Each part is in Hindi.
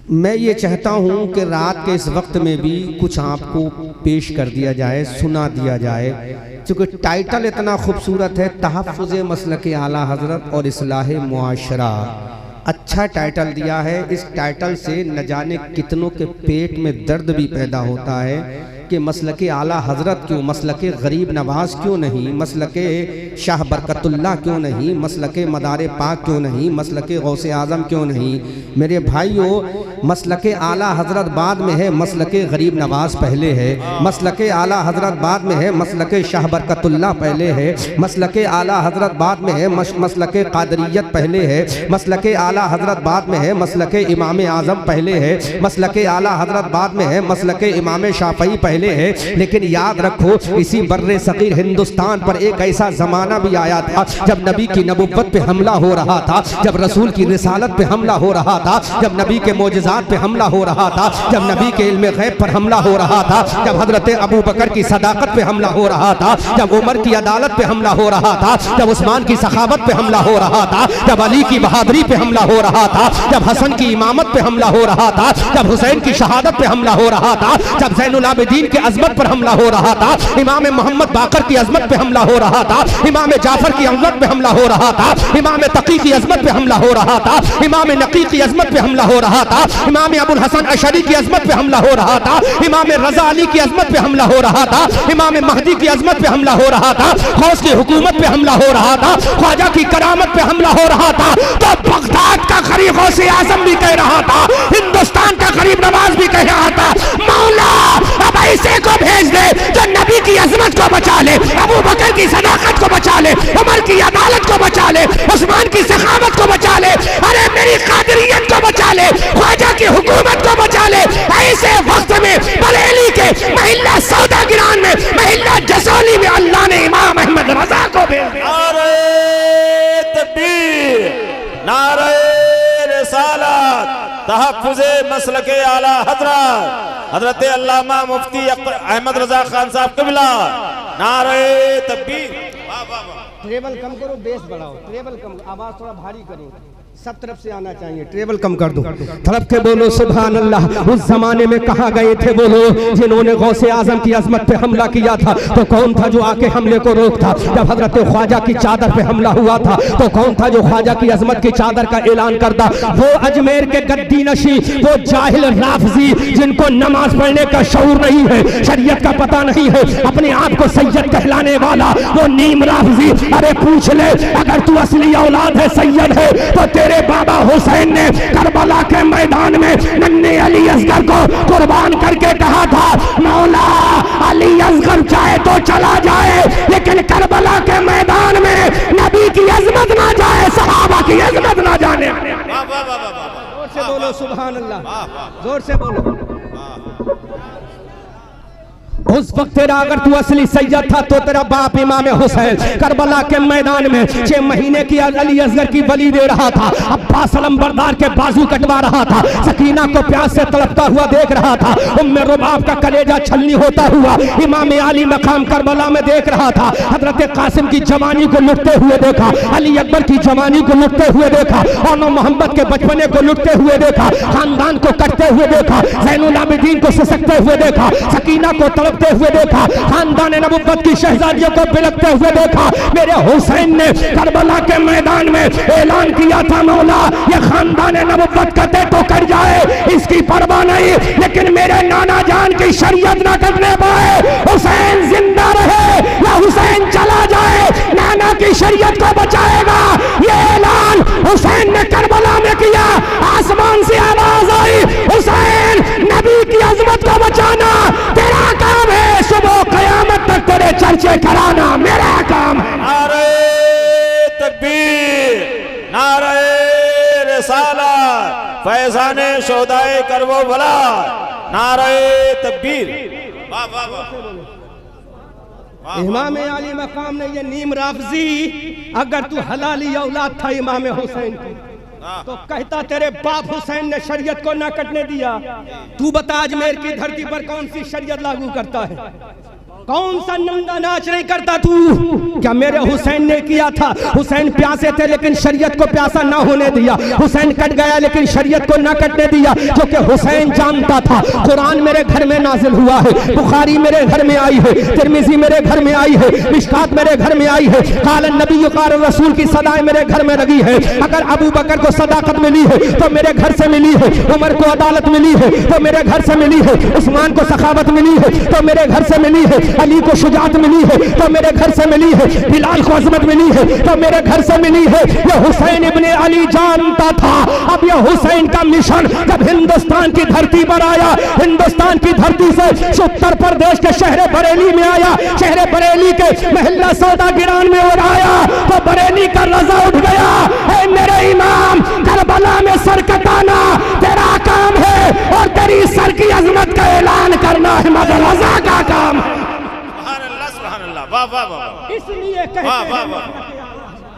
मैं ये चाहता हूँ कि रात के इस वक्त में भी कुछ आपको पेश कर दिया जाए, सुना दिया जाए, क्योंकि टाइटल इतना खूबसूरत है, तहफ़्फ़ुज़ मसलक आला हज़रत और इस्लाह मुआशरा। अच्छा टाइटल दिया है। इस टाइटल से न जाने कितनों के पेट में दर्द भी पैदा होता है कि मसलके आला हज़रत क्यों, मसलके गरीब नवाज क्यों नहीं, मसलके शाह बरकतुल्लाह क्यों नहीं, मसलके मदारे पाक क्यों नहीं, मसलके गौसे आज़म क्यों नहीं। मेरे भाइयों, मसलके आला हज़रत बाद में है, मसलके गरीब नवाज पहले है। मसलके आला हज़रत बाद में है, मसलके शाह बरकतुल्लाह पहले है। मसलके आला हज़रत बाद में है, मसलके कादरियत पहले है। मसलके आला हज़रत बाद में है, मसलके इमाम आज़म पहले है। मसलके आला हज़रत बाद में है, मसलके इमाम शाफ़ई पहले है। लेकिन याद रखो, इसी बर्रे सगीर हिंदुस्तान पर एक ऐसा जमाना भी आया था जब नबी की नबुव्वत पे हमला हो रहा था, जब रसूल की रिसालत पे हमला हो रहा था, जब नबी के मोजज़ात पे हमला हो रहा था, जब नबी के इल्म गैब पर हमला हो रहा था, जब हजरत अबू बकर की सदाकत पे हमला हो रहा था, जब उमर की अदालत पे हमला हो रहा था, जब उस्मान की सखावत पे हमला हो रहा था, जब अली की बहादुरी पे हमला हो रहा था, जब हसन की इमामत पे हमला हो रहा था, जब हुसैन की शहादत पे हमला हो रहा था, जब ज़ैनुल आबिदीन की अजमत पर हमला हो रहा था, इमाम मोहम्मद बाकर की अजमत पे हमला हो रहा था, इमाम जाफर की अजमत पे हमला हो रहा था, इमाम तकी की अजमत पे हमला हो रहा था, इमाम नकी की अजमत पे हमला हो रहा था, इमाम अबुल हसन अशरी की अजमत पे हमला हो रहा था, इमाम रजा अली की अजमत पे हमला हो रहा था, इमाम महदी की अजमत पे हमला हो रहा था, गौस की हुकूमत पे हमला हो रहा था, ख्वाजा की करामत पे हमला हो रहा था। तो बगदाद का गरीब गौसे आजम भी कह रहा था, हिंदुस्तान का गरीब नवाज भी कह रहा था, मौला अब ऐसे को भेज दे जो नबी की अजमत को बचा ले, अबू बकर की सदाकत को बचा ले, उमर की अदालत को बचा ले, उस्मान की सखावत को बचा ले, अरे मेरी कादरियत को बचा ले, ख्वाजा की हुकूमत को बचा ले। ऐसे वक्त में बरेली के महिला सौदा गिरान में, महिला जसोली में अल्लाह ने इमाम अहमद रजा को भेज दिया। नारे तकबीर, नारे रिसालत, तहफ़्फ़ुज़े मसलके आला हज़रत हज़रत अल्लामा मुफ्ती अहमद रजा खान साहब क़िबला। नारे तकबीर। वाह वाह वाह। ट्रेबल कम करो, बेस बढ़ाओ, ट्रेबल कम, आवाज थोड़ा भारी करो, सब तरफ से आना चाहिए, ट्रेबल कम कर दो, तड़प के बोलो सुभान अल्लाह। उस जमाने में कहा गए थे बोलो जिन्होंने गौसे आजम की अजमत पे हमला किया था, तो कौन था जो आके हमले को रोकता? जब हजरत ख्वाजा की चादर पे हमला हुआ था, तो कौन था जो ख्वाजा की अजमत की चादर का ऐलान करता? वो अजमेर के गद्दी नशी, वो जाहिल राफजी जिनको नमाज पढ़ने का शऊर नहीं है, शरीयत का पता नहीं है, अपने आप को सैयद कहलाने वाला वो नीम राफजी। अरे पूछ ले, अगर तू असली औलाद है, सैयद है, तो तेरे बाबा हुसैन ने करबला के मैदान में नन्हे अली असगर को कुर्बान करके कहा था, मौला अली असगर चाहे तो चला जाए, लेकिन करबला के मैदान में नबी की अजमत ना जाए, सहाबा की अजमत ना जाने। जोर से बोलो सुभान अल्लाह, जोर से बोलो। उस वक्त तेरा अगर तू असली सैयद था तो तेरा बाप इमाम हुसैन करबला के मैदान में 6 महीने की अली असगर की बलि दे रहा था, अब्बास अलमबरदार के बाजू कटवा रहा था, सकीना को प्यास से तड़पता हुआ देख रहा था, उम्मे रुबाब का कलेजा छलनी होता हुआ इमाम अली मकाम करबला में देख रहा था, हजरत कासिम की जवानी को लुटते हुए देखा, अली अकबर की जवानी को लुटते हुए देखा, और मोहम्मद के बचपने को लुटते हुए देखा, खानदान को कटते हुए देखा, ज़ैनुल आबिदीन को सिसकते हुए देखा, सकीना को तड़पते हुए देखा, खानदान नबुव्वत की शहजादियों को बिलकते हुए देखा। मेरे हुसैन ने करबला के मैदान में ऐलान किया था, मौला ये खानदान नबुव्वत कटे तो कट जाए, इसकी परवाह नहीं, लेकिन मेरे नाना जान की शरीयत ना कटने पाए। हुसैन जिंदा रहे या हुसैन चला जाए, नाना की शरीयत को बचाएगा। ये ऐलान हुसैन ने करबला में किया। आसमान से आवाज आई, हुसैन नबी की अजमत को बचाना तेरा काम है, सुबह कयामत तक तेरे चर्चे कराना मेरा काम है। नारे तकबीर, नारे रिसालत, फैज़ाने शोदाए करबो भला, नारे तकबीर। वाह वाह वाह। इमाम अली मकाम ने ये नीम राफजी, अगर तू हलाली औलाद था इमाम हुसैन की, तो कहता तेरे बाप हुसैन ने शरीयत को ना कटने दिया। तू बता अजमेर की धरती पर कौन सी शरीयत लागू करता है? कौन सा नंगा नाच नहीं करता तू? क्या मेरे हुसैन ने किया था? हुसैन प्यासे थे लेकिन शरीयत को प्यासा ना होने दिया। हुसैन कट गया लेकिन शरीयत को ना कटने दिया, क्योंकि हुसैन जानता था कुरान मेरे घर में नाजिल हुआ है, बुखारी मेरे घर में आई है, तिरमिजी मेरे घर में आई है, मिशकात मेरे घर में आई है, काल नबी कार रसूल की सदाएं मेरे घर में लगी है। अगर अबू बकर को सदाकत मिली है तो मेरे घर से मिली है, उमर को अदालत मिली है तो मेरे घर से मिली है, उस्मान को सखावत मिली है तो मेरे घर से मिली है, अली को शुजात मिली है तो मेरे घर से मिली है, बिलाल को अजमत मिली है तो मेरे घर से मिली है। ये हुसैन इब्ने अली जानता था अब ये हुसैन का मिशन जब हिंदुस्तान की धरती पर आया, हिंदुस्तान की धरती से उत्तर प्रदेश के शहर बरेली में आया, शहर बरेली के महल्ला सौदा गिरान में और आया तो बरेली का रजा उठ गया। ऐ मेरे इमाम, करबला में सर कटाना तेरा काम है और तेरी सर की अजमत का ऐलान करना है मगर रजा का काम है। वाह वाह वाह, इसलिए कहते वाह वाह हैं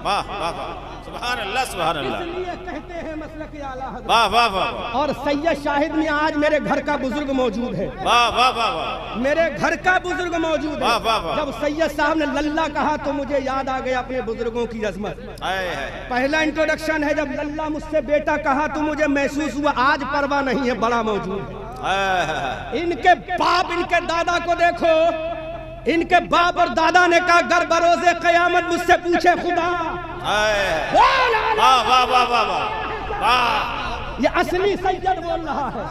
वाह वाह वाह, सुभान अल्लाह सुभान अल्लाह, इसलिए कहते हैं मसलक आला हज़रत। वाह वाह वाह, और सैयद शाहिद में आज मेरे घर का बुजुर्ग मौजूद है, वाह वाह वाह, मेरे घर का बुजुर्ग मौजूद है। वाह वाह वाह। जब सैयद साहब ने लल्ला कहा तो मुझे याद आ गया अपने बुजुर्गों की अजमत। पहला इंट्रोडक्शन है, जब लल्ला मुझसे बेटा कहा तो मुझे महसूस हुआ आज परवाह नहीं है, बड़ा मौजूद है। इनके बाप इनके दादा को देखो, इनके बाप और दादा ने कहा गर बरोज़े क़यामत मुझसे पूछे खुदा। वाह वाह वाह वाह वाह, ये असली सैयद बोल रहा है,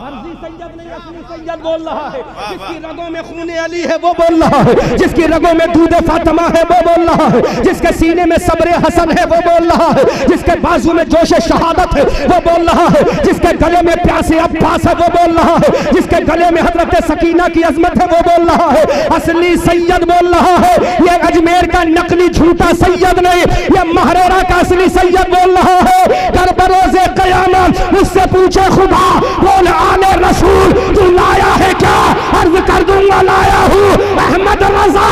फर्जी सैयद नहीं, असली सैयद बोल रहा है। जिसकी रगों में खून अली है वो बोल रहा है, जिसकी रगों में दूध फातिमा है वो बोल रहा है, जिसके सीने में सब्र हसन है वो बोल रहा है, जिसके बाजू में जोश शहादत है वो बोल रहा है, जिसके गले में प्यासे अब्बास है वो बोल रहा है, जिसके गले में हजरत सकीना की अजमत है वो बोल रहा है। असली सैयद बोल रहा है, ये अजमेर का नकली झूठा सैयद नहीं, ये महरेरा का असली सैयद बोल रहा है। गर बरोज़े क़यामत मुझसे पूछे खुदा, बोल आले रसूल तू लाया है क्या? अर्ज कर दूंगा लाया हूँ अहमद रजा,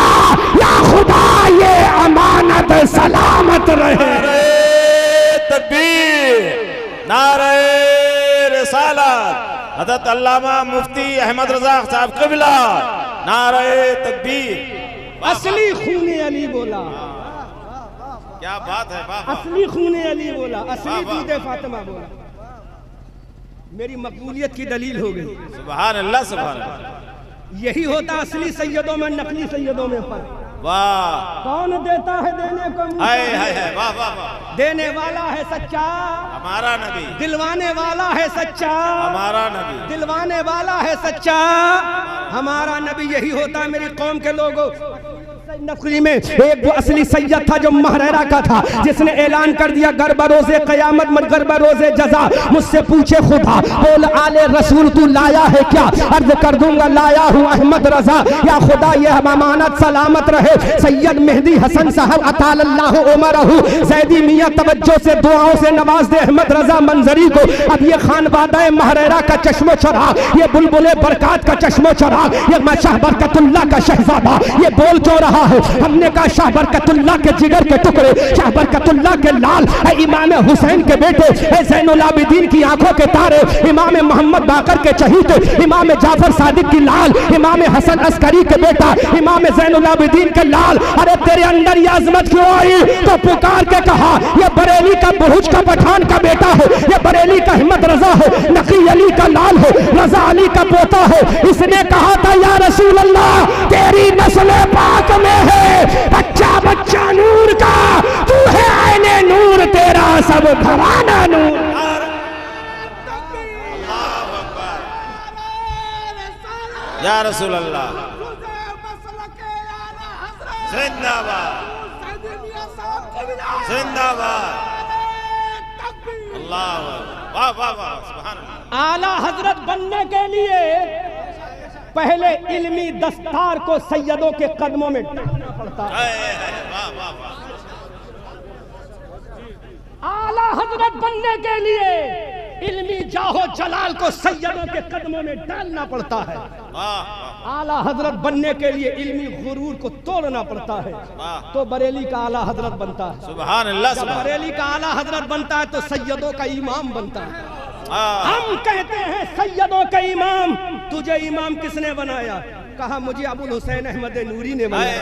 या खुदा ये अमानत सलामत रहे। तकबीर, नारे रिसालत, हज़रत अल्लामा मुफ्ती अहमद रजा साहब क़िबला, नारे तकबीर। असली खूने अली बोला, क्या बात है, वाह वाह, असली खूने अली बोला, असली दूध फातिमा बोला। मेरी मकबूलियत की दलील हो गई। सुभान अल्लाह सुभान अल्लाह। यही होता असली सैयदों में नकली सैयदों में फर्क। वाह, कौन देता है देने को? हाय हाय हाय, वाह वाह वाह। देने वाला है सच्चा हमारा नबी, दिलवाने वाला है सच्चा हमारा नबी, दिलवाने वाला है सच्चा हमारा नबी। यही होता है मेरी कौम के लोगों। नकली में एक वो असली सैयद था जो महरेरा का था, जिसने ऐलान कर दिया गर बरोज़े क़यामत मत गर बरोज़े जज़ा मुझसे पूछे खुदा, बोल आले रसूल तू लाया है क्या? अर्ज कर दूंगा लाया हूँ अहमद रजा, या खुदा ये अमानत सलामत रहे। सैयद मेहदी हसन साहब अतालल्लाहु उमरहु ज़ैदी मियाँ तवज्जो से दुआओं से नवाज दे अहमद रजा मंजरी को। अब ये खानवादा महरेरा का चश्मो चराग, ये बुलबुले बरकात का चश्मो चराग, ये शाह बरकतुल्लाह का शहजादा ये बोल क्यों रहा है? हमने कहा शाह बरकतुल्लाह के जिगर के टुकड़े, शाह बरकतुल्लाह के लाल, इमाम हुसैन के बेटे, ज़ैनुल आबिदीन की आंखों के तारे, इमाम मोहम्मद बाकर के चहीते, इमाम जाफर सादिक की लाल, इमाम हसन अस्करी के बेटा, इमाम ज़ैनुल आबिदीन के लाल। अरे तेरे अंदर ये अजमत क्यों आई? तो पुकार के कहा ये बरेली का बुरुज का पठान का बेटा है, ये बरेली का अहमद रजा है, नकी अली का लाल है, रजा अली का पोता है। इसने कहा था या रसूल अल्लाह तेरी नस्ल पाक में है बच्चा बच्चा नूर का, तू है आईने नूर तेरा सब घराना नूर। या रसूल अल्लाह जिंदाबाद जिंदाबाद, अल्लाह वाह वाह वाह, सुभान अल्लाह। आला हजरत बनने के लिए पहले इल्मी दस्तार को सैयदों के कदमों में डालना पड़ता है। वाह वाह वाह, आला हजरत बनने के लिए इल्मी जाहो जलाल को सैयदों के कदमों में डालना पड़ता है। आला हजरत बनने के लिए इल्मी गुरूर को तोड़ना पड़ता है, तो बरेली का आला हजरत बनता है। सुभान अल्लाह। जब बरेली का आला हजरत बनता है तो सैयदों का इमाम बनता है। हम कहते हैं सैयदों का इमाम, तुझे इमाम किसने बनाया? कहा मुझे अबुल हुसैन अहमद नूरी ने बनाया।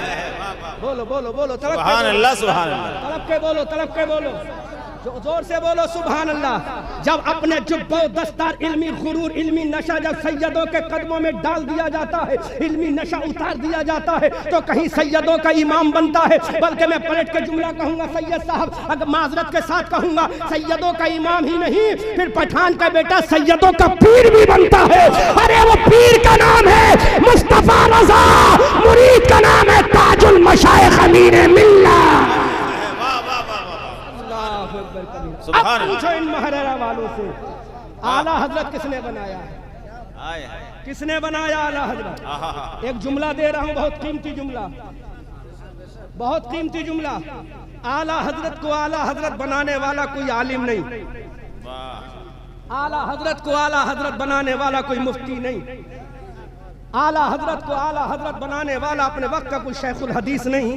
बोलो बोलो बोलो, तड़प सुभान अल्लाह, सुभान अल्लाह, तड़प के बोलो, तड़प के बोलो, जोर से बोलो सुभान अल्लाह। जब अपने जुब्बो दस्तार इल्मी गुरूर इल्मी नशा जब सैयदों के कदमों में डाल दिया जाता है, इल्मी नशा उतार दिया जाता है, तो कहीं सैयदों का इमाम बनता है, बल्कि मैं पलट के जुमला कहूंगा सैयद साहब, अगर माजरत के साथ कहूंगा सैयदों का इमाम ही नहीं, फिर पठान का बेटा सैयदों का पीर भी बनता है। अरे वो पीर का नाम है मुस्तफा रजा, मुरीद का नाम है ताजुल मशाइख अमीर मिल्लत। अब पूछो इन महररा वालों से, आला हजरत किसने बनाया है? किसने बनाया आला हजरत? एक जुमला दे रहा हूं, बहुत कीमती जुमला, बहुत कीमती जुमला। आला हजरत को आला हजरत बनाने वाला कोई आलिम नहीं, आला हजरत को आला हजरत बनाने वाला कोई मुफ्ती नहीं, आला हजरत को आला हजरत बनाने वाला अपने वक्त का कोई शेखुल हदीस नहीं,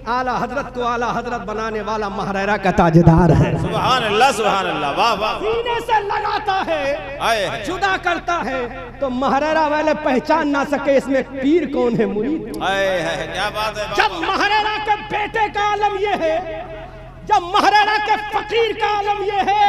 आला हजरत को आला हजरत बनाने वाला महररा का ताजदार है। सुभान अल्लाह, सुभान अल्लाह, वाह वाह। सीने से लगाता है, जुदा करता है, तो महररा वाले पहचान ना सके इसमें पीर कौन है, मुरीद। क्या बात है। जब महररा के बेटे का आलम ये है, जब महररा के फकीर का आलम ये है,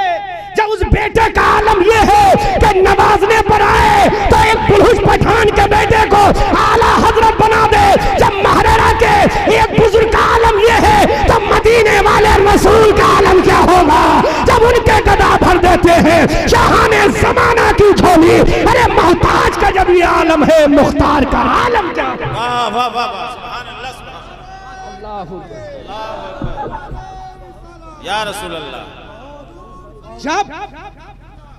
जब उस बेटे का आलम ये है कि नवाजने पर आए तो एक बुलहुस पठान के बेटे को आला हजरत बना दे, जब महररा के एक बुजुर्ग का आलम ये है तो मदीने वाले रसूल का आलम क्या होगा, जब उनके गदा भर देते हैं शाहाने जमाना की झोली। अरे मोहताज का जब ये आलम है, मुख्तार का आलम क्या? वाह वाह वाह, सुभान अल्लाह, सुभान या रसूल अल्लाह। जब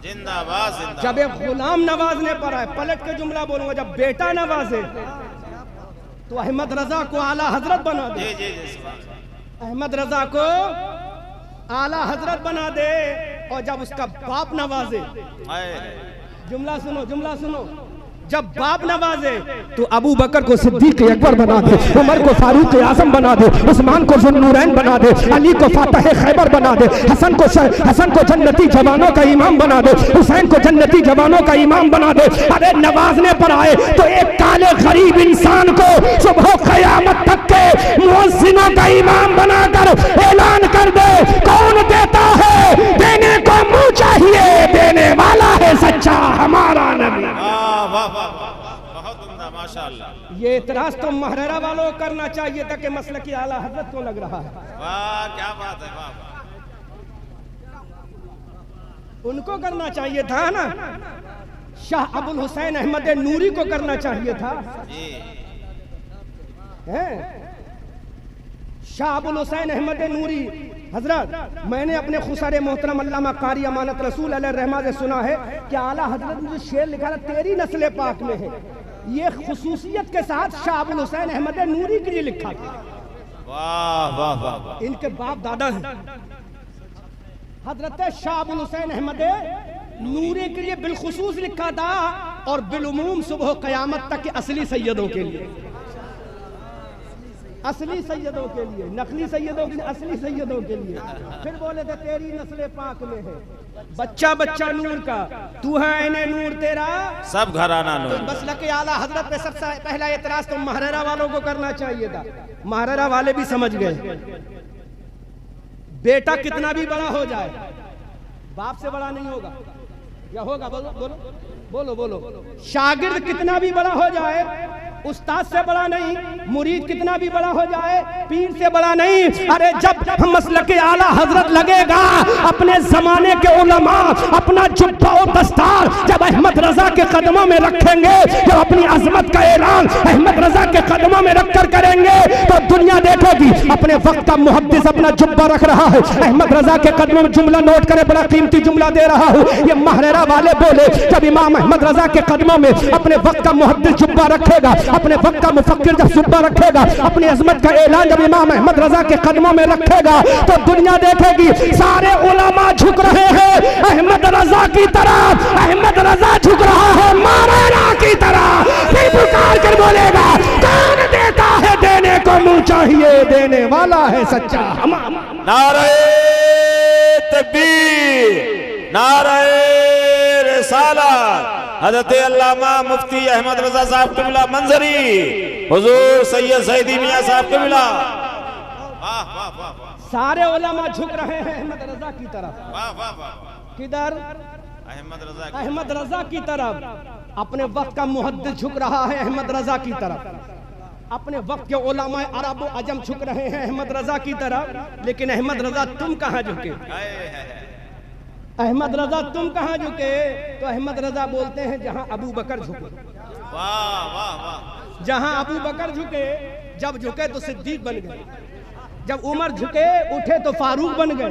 जिंदाबाद, जिंदाबाद। जब एक गुलाम नवाजने पर आए, पलट के जुमला बोलूंगा, जब बेटा नवाजे तो अहमद रजा को आला हजरत बना दे। जी जी जी, अहमद रजा को आला हजरत बना दे, और जब उसका बाप नवाजे, जुमला सुनो, जुमला सुनो, जब बाप नवाजे तो अबू बकर को सिद्दीक अकबर बना दे, उमर को फारूक आजम बना दे, उस्मान को ज़ुन्नूरैन बना दे, अली को फातह खैबर बना दे, हसन को जन्नती जवानों का इमाम बना दे, हुसैन को जन्नती जवानों का इमाम बना दे। अरे नवाजने पर आए तो एक काले गरीब इंसान को सुबह क़यामत तक के मुअज्जिनों का इमाम बनाकर ऐलान कर दे, कौन देता है? देने को मुंह चाहिए, देने वाला है सच्चा हमारा नबी। बहुत उम्दा, माशाअल्लाह। ये इतराज तो महररा वालों को करना चाहिए था कि मसलक की आला हजरत को लग रहा है। वाह क्या बात है, वाह। उनको करना चाहिए था ना, शाह अबुल हुसैन अहमद नूरी को करना चाहिए था। शाह अबुल हुसैन अहमद नूरी हजरत, मैंने अपने खुसरे मोहतरम अल्लामा कारी अमानत रसूल अलैहि रहमा से सुना है कि आला हजरत ने शेर लिखा था, तेरी नस्ल पाक में है। ये खुसूसियत के साथ शाह अबुल हुसैन अहमद नूरी के लिए लिखा था। वाह वाह वाह। इनके बाप दादा हैं हजरत शाह अबुल हुसैन अहमद नूरी के लिए बिलखुसूस लिखा था, और बिलुमूम सुबह क़यामत तक के असली सैयदों के लिए, असली सैयदों के लिए, नकली सैयदों के लिए, असली सैयदों के लिए। फिर बोले थे तेरी नस्ल पाक में है, बच्चा बच्चा नूर का, तू है ऐने नूर तेरा सब घराना नूर। तो मसलक आला हजरत पे सबसे पहला एतराज तो महररा वालों को करना चाहिए था। महररा वाले भी समझ गए, बेटा कितना भी बड़ा हो जाए बाप से बड़ा नहीं होगा, या होगा? बोलो बोलो बोलो बोलो। शागिर्द कितना भी बड़ा हो जाए उस्ताद से बड़ा नहीं, मुरीद कितना भी बड़ा हो जाए पीर से बड़ा नहीं। अरे जब हम मसलक आला हजरत लगेगा, अपने जमाने के उलमा अपना जुब्बा और दस्तार जब अहमद रजा के कदमों में रखेंगे, जब अपनी अजमत का ऐलान अहमद रजा के कदमों में रखकर करेंगे, तो दुनिया देखेगी अपने वक्त का मुहद्दिस अपना जुब्बा रख रहा है अहमद रजा के कदमों में। जुमला नोट करे, बड़ा कीमती जुमला दे रहा हूँ, ये महररा वाले बोले जब इमाम अहमद रजा के कदमों में अपने वक्त का मुहद्दिस जुब्बा रखेगा, अपने वक्त का मुफक्किर जब जुब्बा रखेगा, अपनी अजमत का ऐलान जब इमाम अहमद रजा के कदमों में रखेगा, तो दुनिया देखेगी सारे उलमा झुक रहे हैं अहमद रजा की तरफ, अहमद रजा झुक रहा है महररा की तरफ। फिर पुकार कर बोलेगा, कौन देता है? देने को मुंह चाहिए, देने वाला है सच्चा हमारा। नारे तकबीर, नारे रिसालत, हजरत अल्लामा मुफ्ती अहमद रजा साहब क़िबला मंजरी, हुजूर सैयद सईदी मियां साहब क़िबला। वाह वाह वाह वाह। सारे उलमा झुक रहे हैं अहमद रजा की तरफ। वाह वाह वाह। किधर? अहमद रजा की तरफ। अपने वक्त का मुहद्दिस झुक रहा है अहमद रजा की तरफ। अपने वक्त के उलमा अरब व अजम झुक रहे हैं अहमद रजा की तरफ। लेकिन अहमद रजा तुम कहाँ झुके? अहमद रजा तुम कहाँ झुके? तो अहमद रजा बोलते हैं जहां अबू बकर झुके। वाह वाह वाह। जहां अबू बकर झुके, जब झुके तो सिद्दीक बन गए, जब उमर झुके उठे तो फारूक बन गए,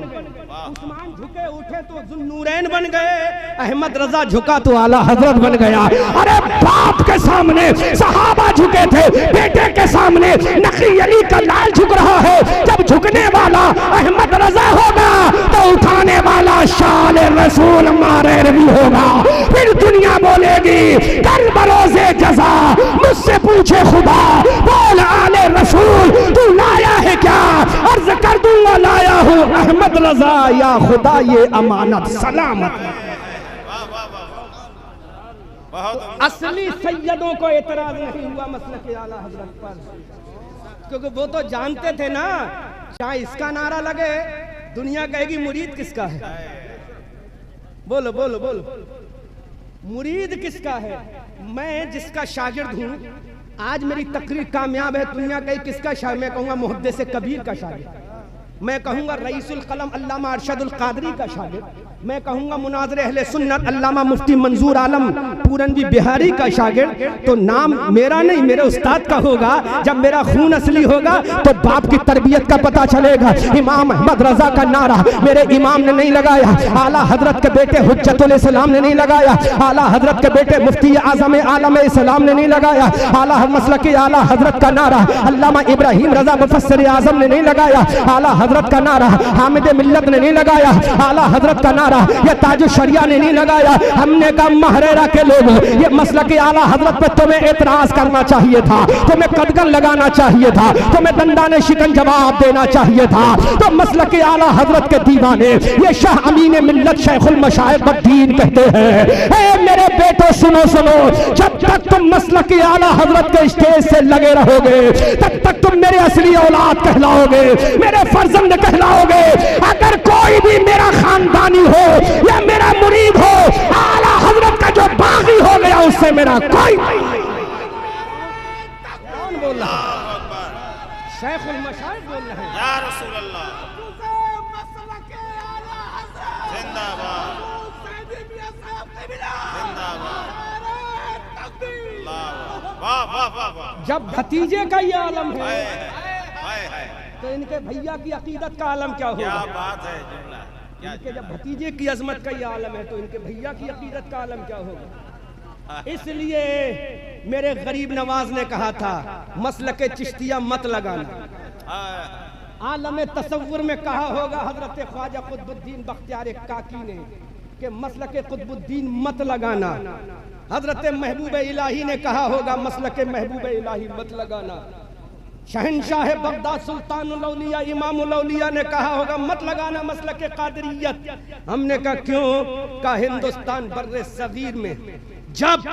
उस्मान झुके उठे तो जुन्नूरैन बन गए, अहमद रजा झुका तो आला हजरत बन गया। अरे बाप के सामने सहाबा झुके थे, बेटे के सामने नकी अली का लाल झुक रहा है। जब झुकने वाला अहमद रजा होगा तो उठाने वाला शान रसूल मारे रवि होगा। फिर दुनिया बोलेगी कल बरोज़े जज़ा मुझसे पूछे खुदा, बोल आले रसूल तू लाया है क्या? अर्ज कर दूंगा लाया हूँ अहमद रजा, या खुदा ये अमानत सलामत। असली सैयदों को एतराज नहीं हुआ मसलक आला हजरत पर, क्योंकि वो तो जानते थे ना, चाहे इसका नारा लगे दुनिया कहेगी मुरीद किसका है। बोलो बोलो बोलो, मुरीद किसका है? मैं जिसका शागिर्द हूँ, आज मेरी तकरीर कामयाब है, दुनिया कहीं किसका शागिर्द? मैं कहूँगा मुहद्दिस कबीर का शागिर्द, मैं कहूँगा रईसुल कलम अल्लामा अरशदुल कादरी का शागिर्द, मैं कहूँगा मुनाज़िर अहले सुन्नत अल्लामा मुफ्ती मंजूर आलम पूरनवी बिहारी का शागिर्द। तो नाम मेरा नहीं, मेरे उस्ताद का होगा। जब मेरा खून असली होगा तो बाप की तरबियत का पता चलेगा। इमाम अहमद रजा का नारा मेरे इमाम ने नहीं लगाया, आला हजरत के बेटे हुज्जतुल इस्लाम ने नहीं लगाया, आला हजरत के बेटे मुफ्ती आज़म आलम इस्लाम ने नहीं लगाया, आला मसलक आला हजरत का नारा अल्लामा इब्राहिम रजा मुफस्सिर आज़म ने नहीं लगाया, आला हजरत का नारा हामिद मिल्लत ने नहीं लगाया, आला हजरत का ये ताज शरिया ने नहीं लगाया। हमने कहा महरेरा के लोग, ये मसलक आला हजरत पे तुम्हें एतराज करना चाहिए था, तुम्हें कदगन लगाना चाहिए था, तुम्हें दंडाने शिकन जवाब देना चाहिए था। तो मसलक आला हजरत के दीवाने ये शाह अमीन मिल्लत शेखुल मशाइख बद्दीन कहते हैं, मेरे बेटो सुनो सुनो, जब तक तुम मसलक आला हजरत के स्टेज से लगे रहोगे तब तक तुम मेरे असली औलाद कहलाओगे, मेरे फर्जंद कहलाओगे। अगर कोई भी मेरा खानदानी हो या मेरा मुरीद हो, आला हजरत का जो बागी हो गया उससे मेरा कोई नहीं। कौन बोल रहा है? शेखुल मशाइख बोल रहे हैं। या रसूल अल्लाह जिंदाबाद जिंदाबाद। वाह वाह वाह वाह। जब भतीजे का ये आलम है तो इनके भैया की अकीदत का आलम क्या होगा? क्या बात है जुमला। इनके जब भतीजे की अजमत का ये आलम है तो इनके भैया की अकीदत का आलम क्या होगा? इसलिए मेरे गरीब नवाज ने कहा था मसलक चिश्तिया मत लगाना। आलम तसव्वुर में कहा होगा हजरत ख्वाजा कुतुबुद्दीन बख्तियार काकी ने कि मसलक कुतुबुद्दीन मत लगाना। हजरत महबूब इलाही ने कहा होगा मसलक महबूब इलाही मत लगाना। शहनशाह बगदाद सुल्तानुल औलिया इमामुल औलिया ने कहा होगा मत लगाना मसलक कादरियत। हमने कहा क्यों? का हिंदुस्तान बर्रे सगीर में जब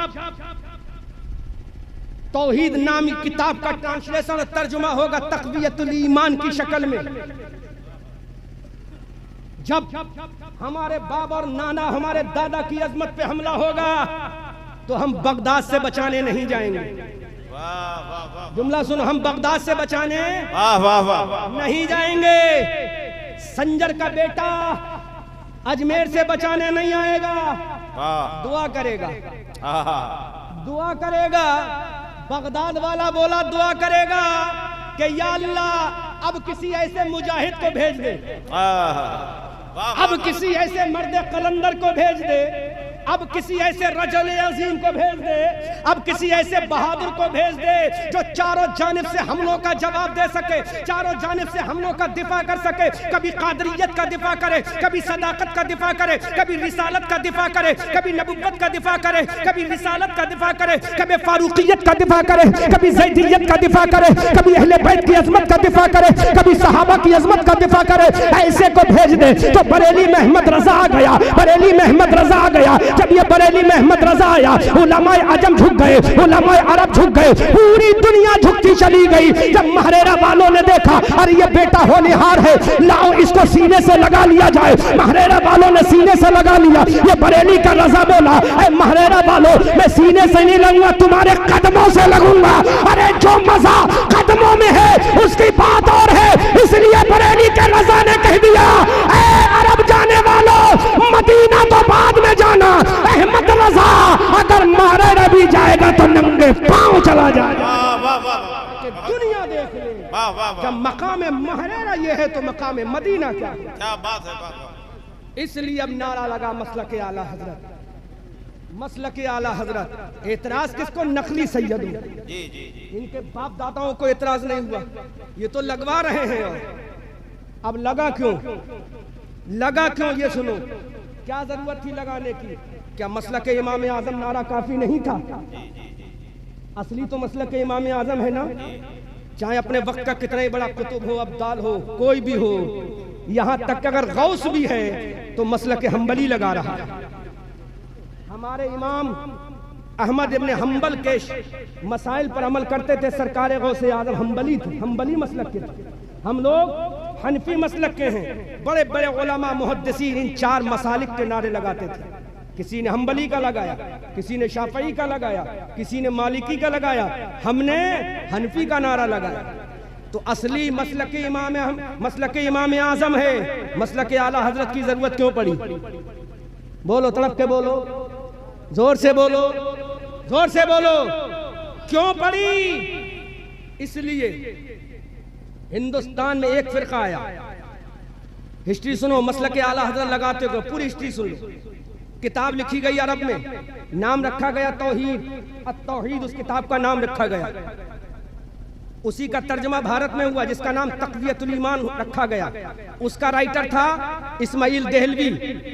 तौहीद नामी किताब का ट्रांसलेशन तर्जुमा होगा तक़वियतुल ईमान की शक्ल में, जब हमारे बाप और नाना हमारे दादा की अजमत पे हमला होगा तो हम बगदाद से बचाने नहीं जाएंगे। जुमला सुनो, हम बगदाद से बचाने वाह वाह वाह नहीं जाएंगे। संजर का बेटा अजमेर से बचाने नहीं आएगा, दुआ करेगा, दुआ करेगा। बगदाद वाला बोला दुआ करेगा कि या अल्लाह अब किसी ऐसे मुजाहिद को भेज दे, अब किसी ऐसे मर्द कलंदर को भेज दे, अब किसी ऐसे रजल अजीम को भेज दे, अब किसी ऐसे बहादुर को भेज दे जो चारों जानिब से हमलों का जवाब दे सके, चारों जानिब से हमलों का दिफा कर सके। कभी कादरियत का दिफा करे, कभी सदाकत का दिफा करे, कभी रिसालत का दिफा करे, कभी नबुव्वत का दिफा करे, कभी रिसालत का दिफा करे, कभी फारूकियत का दिफा करे, कभी ज़ैदियत का दिफा करे, कभी अहले बैत की अजमत का दिफा करे, कभी सहाबा की अजमत का दिफा करे। ऐसे को भेज दे तो बरेली में अहमद रजा आ गया, बरेली में अहमद रजा आ गया। जब ये बरेली में अहमद रजा आया, उलमाए अजम झुक गए, उलमाए अरब झुक गए, पूरी दुनिया झुकती चली गई। जब महरेरा वालों ने देखा अरे ये बेटा होनहार है, लाओ इसको सीने से लगा लिया जाए। महरेरा वालों ने सीने से लगा लिया। ये बरेली का रजा बोला, अरे महरेरा वालों मैं सीने से नहीं लगूंगा, तुम्हारे कदमों से लगूंगा। अरे जो मजा कदमों में है उसकी बात और है। इसलिए बरेली के रजा ने कह दिया, अरब जाने वालों मदीना तो बाद में जाना, अहमद रजा अगर महरेरा भी जाएगा तो नंगे पांव चला जाएगा। दुनिया देख ले, जब मकाम महरेरा ये है तो मकाम मदीना क्या है? क्या बात है। इसलिए अब नारा लगा मसलक आला हजरत, मसलक आला हजरत। एतराज किसको? नकली सैयद। जी जी जी। इनके बाप दादाओं को एतराज नहीं हुआ, ये तो लगवा रहे हैं। अब लगा क्यों? लगा क्यों ये सुनो, क्या जरूरत थी लगाने की? क्या मसलक इमाम आजम नारा काफी नहीं था? असली तो मसलक इमाम आजम है ना, चाहे अपने वक्त का कितना ही बड़ा कुतुब हो, अब्दाल हो, कोई भी हो, यहाँ तक अगर गौस भी है तो मसलक हम्बली लगा रहा है। हमारे इमाम अहमद इब्न हम्बल के मसाइल पर अमल करते थे। सरकार गौसे आजम हम्बली थे, हम्बली मसलक के थे। हम लोग हनफी मसलक के हैं। बड़े बड़े उलमा मुहद्दिसीन इन चार मसालिक के नारे लगाते थे। किसी ने हम्बली का लगाया, किसी ने शाफई का लगाया, किसी ने मालिकी का लगाया, हमने हनफी का नारा लगाया। तो असली मसलक इमाम आजम है, मसलक आला हजरत की जरूरत क्यों पड़ी? बोलो, तड़प के बोलो, जोर से बोलो, जोर से बोलो, क्यों पड़ी? इसलिए हिंदुस्तान में एक फिरका आया। हिस्ट्री सुनो, मसलक आला हजरत लगाते हो, पूरी हिस्ट्री सुन लो। किताब लिखी गई अरब में, नाम रखा गया तौहीद, अत-तौहीद उस किताब का नाम रखा गया। उसी का तर्जमा भारत में हुआ जिसका नाम तक़वियतुल ईमान रखा गया। उसका राइटर था इस्माइल देहलवी,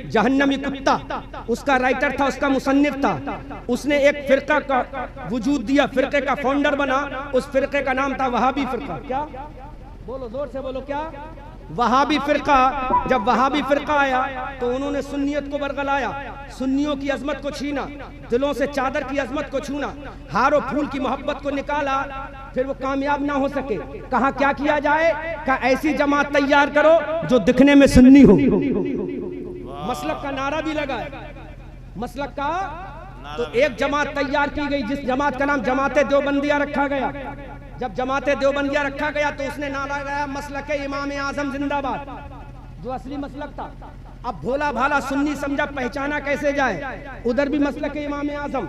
जहन्नमी कुत्ता उसका राइटर था, उसका मुसन्निफ था। उसने एक फिरका का वजूद दिया, फिरके का फाउंडर बना। उस फिरके का नाम था वहाबी फिरका। क्या? बोलो, जोर से बोलो, क्या? वहाबी फिरका। जब वहाबी फिरका आया तो उन्होंने सुन्नियत को बरगलाया, सुन्नियों की अजमत को छीना, दिलों से चादर की अजमत को छूना, हार और फूल की मोहब्बत को निकाला। फिर वो कामयाब ना हो सके, कहा क्या किया जाए? कहा ऐसी जमात तैयार करो जो दिखने में सुन्नी हो। मसलक का नारा भी लगाया, मसलक का। तो एक जमात तैयार की गई जिस जमात का नाम जमाते देवबंदिया रखा गया। जब जमाते देवबंदिया रखा गया तो उसने नारा लगाया मसलक इमाम आजम जिंदाबाद, जो असली मसलक था। अब भोला भाला सुन्नी समझा, पहचाना कैसे जाए? उधर भी मसलक इमाम आजम,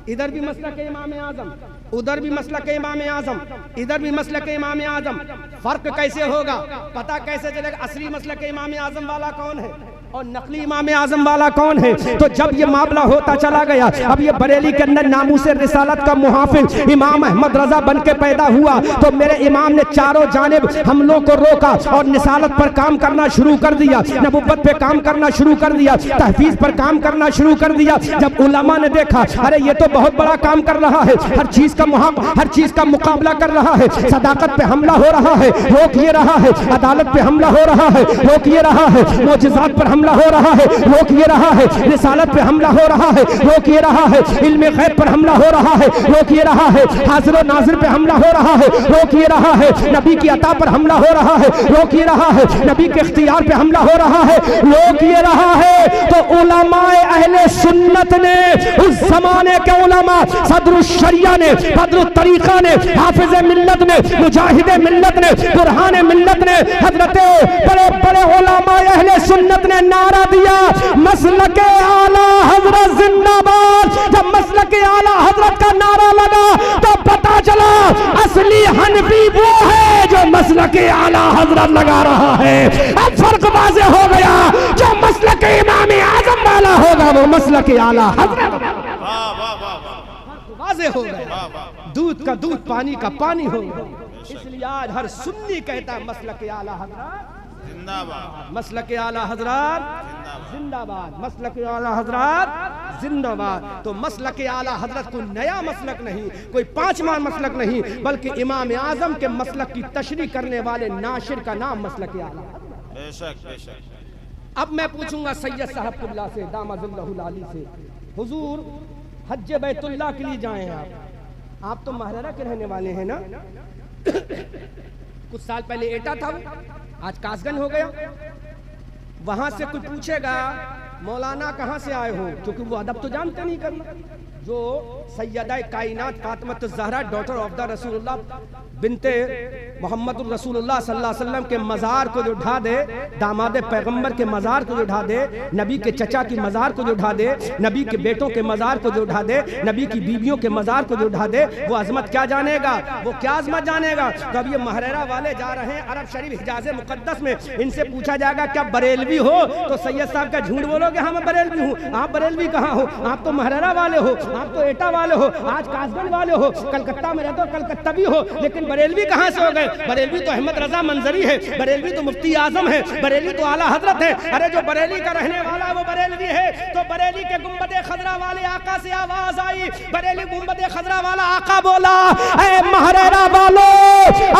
इधर भी मसलक इमाम आजम, उधर भी मसलक इमाम आजम, इधर भी मसलक इमाम आजम। फर्क कैसे होगा? पता कैसे चलेगा असली मसलक इमाम आजम वाला कौन है और नकली इमाम आजम वाला कौन है? तो जब ये मामला होता चला गया, अब ये बरेली के अंदर नामूसे रिसालत का मुहाफिज इमाम अहमद रजा बन के पैदा हुआ। तो मेरे इमाम ने चारों जानिब हम लोग को रोका और निसालत पर काम करना शुरू कर दिया, नबुव्वत पे काम करना शुरू कर दिया, तहफीज पर काम करना शुरू कर दिया। जब उलमा ने देखा अरे ये तो बहुत बड़ा काम कर रहा है, हर चीज का मुकाबला कर रहा है, सदाकत पे हमला हो रहा है, रोक ये रहा है, अदालत पे हमला हो रहा है, रोक ये रहा है, मोजिज़ात पर हमला हो रहा है, रोक ये रहा है, रिसालत पे हमला हो रहा है, रोक ये रहा है, इल्मे गैब पर हमला हो रहा है, रोक ये रहा है, हाजिर और नाजिर पे हमला हो रहा है, रोक ये रहा है, नबी की अता पर हमला हो रहा है, रोक ये रहा है, नबी के इख्तियार पे हमला हो रहा है, रोक ये रहा है। तो उलमाए अहले सुन्नत ने, उस जमाने के उलमा, सदरुश शरिया ने, बदरुत तरीका ने, हाफिज मिल्लत ने, मुजाहिद मिल्लत ने, बुरहान मिल्लत ने, हजरत बड़े बड़े उलमाए अहले सुन्नत ने नारा दिया मसलक आला हजरत जिंदाबाद। जब मसलक आला हजरत का नारा लगा तो पता चला असली हनफी वो है जो मसलक आला हजरत लगा रहा है। अब फर्क वाज़ेह हो गया, जो मसलक इमाम आजम वाला होगा वो मसलक आला हजरत वाज़ेह हो गया। दूध का दूध, पानी का पानी हो गया। इसलिए आज हर सुन्नी कहता है मसलक आला हजरत जिंदाबाद, मसलक आला हजरत जिंदाबाद, मसलक आला हजरत जिंदाबाद। तो मसलक आला हजरत कोई नया मसलक नहीं, कोई पांचवा मसलक नहीं, बल्कि इमाम आजम के मसलक की तशरीह करने वाले नाशिर का नाम मसलक आला। बेशक बेशक। अब मैं पूछूंगा सैयद साहबुल्लाह से दामदुल्लाहुल आली से, हुजूर हज बैतुल्लाह के लिए जाएं आप तो महररा के रहने वाले हैं ना? कुछ साल पहले एटा था, आज कासगंज हो गया। वहां से कोई पूछेगा मौलाना कहाँ से आए हो, क्योंकि वो अदब तो जानते नहीं करना। जो Sayyida Kainat Fatima Zahra daughter of the Rasulullah बिनते मोहम्मद रसूलुल्लाह सल्लल्लाहु अलैहि वसल्लम के मज़ार को जो ढा दे, दामाद पैगंबर के मज़ार को जो ढा दे, नबी के चचा की मज़ार को जो ढा दे, नबी के बेटों के मज़ार को जो ढा दे, नबी की बीवियों के मज़ार को जो ढा दे, वो अजमत क्या जानेगा, वो क्या अजमत जानेगा। तो अब ये महरेरा वाले जा रहे हैं अरब शरीफ हिजाज़ मुक़द्दस में, इनसे पूछा जाएगा क्या बरेलवी हो, तो सैयद साहब का झूठ बोलोगे हाँ मैं बरेलवी हूँ। आप बरेलवी कहाँ हो, आप तो महरेरा वाले हो, आप तो एटा वाले हो, आज कासगंज वाले हो, कलकत्ता में रहते हो कलकत्ता भी हो, लेकिन बरेलवी कहाँ से हो गए? बरेलवी तो अहमद रजा मंजरी है, बरेलवी तो मुफ्ती आजम है, बरेलवी तो आला हजरत है। अरे जो बरेली का रहने वाला है वो बरेलवी है। तो बरेली के गुंबद खजरा वाले आका से आवाज आई, बरेली गुंबद खजरा वाला आका बोला, ऐ महरेरा वालो,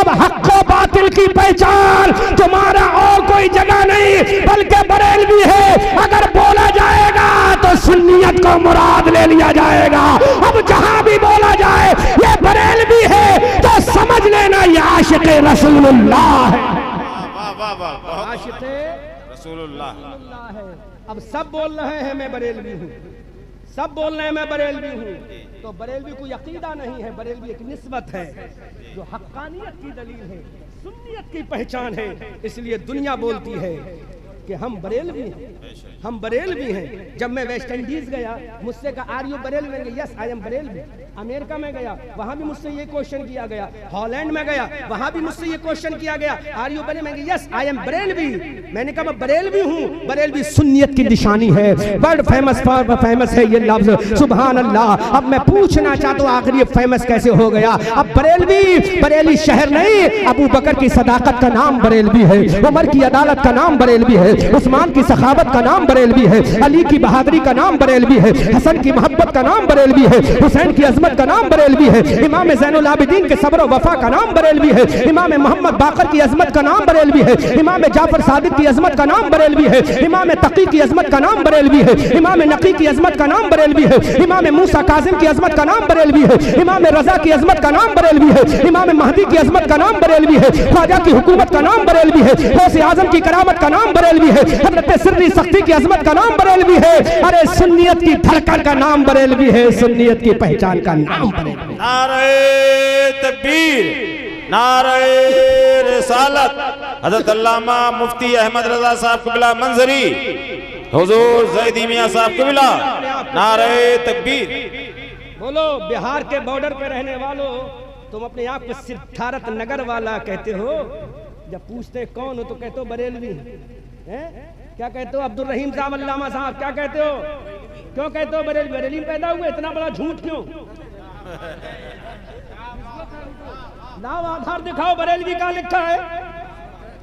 अब हक व बातिल की पहचान तुम्हारा और कोई जगह नहीं बल्कि बरेलवी है। अगर बोला जाएगा तो सुन्नियत को मुराद ले लिया जाएगा। अब जहां भी बोला जाए ये बरेलवी है तो समझ लेना ये आशिक़ रसूलुल्लाह है। आशिक़ रसूलुल्लाह है। अब सब बोल रहे हैं मैं बरेलवी हूँ, सब बोल रहे हैं मैं बरेलवी हूँ, तो बरेलवी कोई अकीदा नहीं है, बरेलवी एक निस्बत है जो हक्कानियत की दलील है, सुन्नियत की पहचान है। इसलिए दुनिया बोलती है कि हम बरेलवी हैं, हम बरेलवी हैं। जब मैं वेस्ट इंडीज गया मुझसे कहा आर यू बरेलवी, मैंने कहा yes I am Barelvi. America में गया वहां भी मुझसे ये क्वेश्चन किया गया, हॉलैंड में गया वहां भी मुझसे ये क्वेश्चन किया गया आर यू बरेलवी, मैंने कहा यस आई एम बरेलवी। मैंने कहा मैं बरेलवी हूँ। बरेलवी सुन्नियत की निशानी है, वर्ल्ड फेमस है ये लफ्ज, सुभान अल्लाह। अब मैं पूछना चाहता हूँ आखिर ये फेमस कैसे हो गया? अब बरेलवी बरेली शहर नहीं, अबू बकर की सदाकत का नाम बरेलवी है, उमर की अदालत का नाम बरेलवी है, उस्मान की सखावत का नाम बरेलवी है, अली की बहादुरी का नाम बरेलवी है, हसन की मोहब्बत का नाम बरेलवी है, हुसैन की अजमत का नाम बरेलवी है, इमाम ज़ैनुल आबिदीन के सब्र वफा का नाम बरेलवी है, इमाम मोहम्मद बाकर की अजमत का नाम बरेलवी है, इमाम जाफर सादिक की अजमत का नाम बरेलवी है, इमाम तकी की अजमत का नाम बरेलवी है, इमाम नकी की अजमत का नाम बरेलवी है, इमाम मूसा काजिम की अजमत का नाम बरेलवी है, इमाम रजा की अजमत का नाम बरेलवी है, इमाम महदी की अजमत का नाम बरेलवी है, ख्वाजा की हुकूमत का नाम बरेलवी है, गौसे आजम की करामत का नाम बरेलवी है, हज़रत सिर्री सख्ती की अजमत का नाम बरेलवी है। अरे सुन्नियत की धड़कन का नाम बरेलवी है, सुन्नियत की पहचान का नाम बरेलवी। नारे तकबीर, नारे रिसालत। हज़रत अल्लामा मुफ्ती अहमद रजा साहब क़िबला मंजरी, हुजूर ज़ैदी मियां साहब क़िबला, नारे तकबीर। बोलो बिहार के बॉर्डर पे रहने वालों, तुम अपने आप को सिद्धार्थ नगर वाला कहते हो, जब पूछते कौन हो तो कहते हो बरेलवी हैं? क्या कहते हो अब्दुल रहीम साहब, अल्लामा साहब, क्या कहते हो? क्यों कहते हो बरेलवी? बरेली में पैदा हुए, इतना बड़ा झूठ क्यों? लाओ आधार दिखाओ, बरेलवी का लिखा है,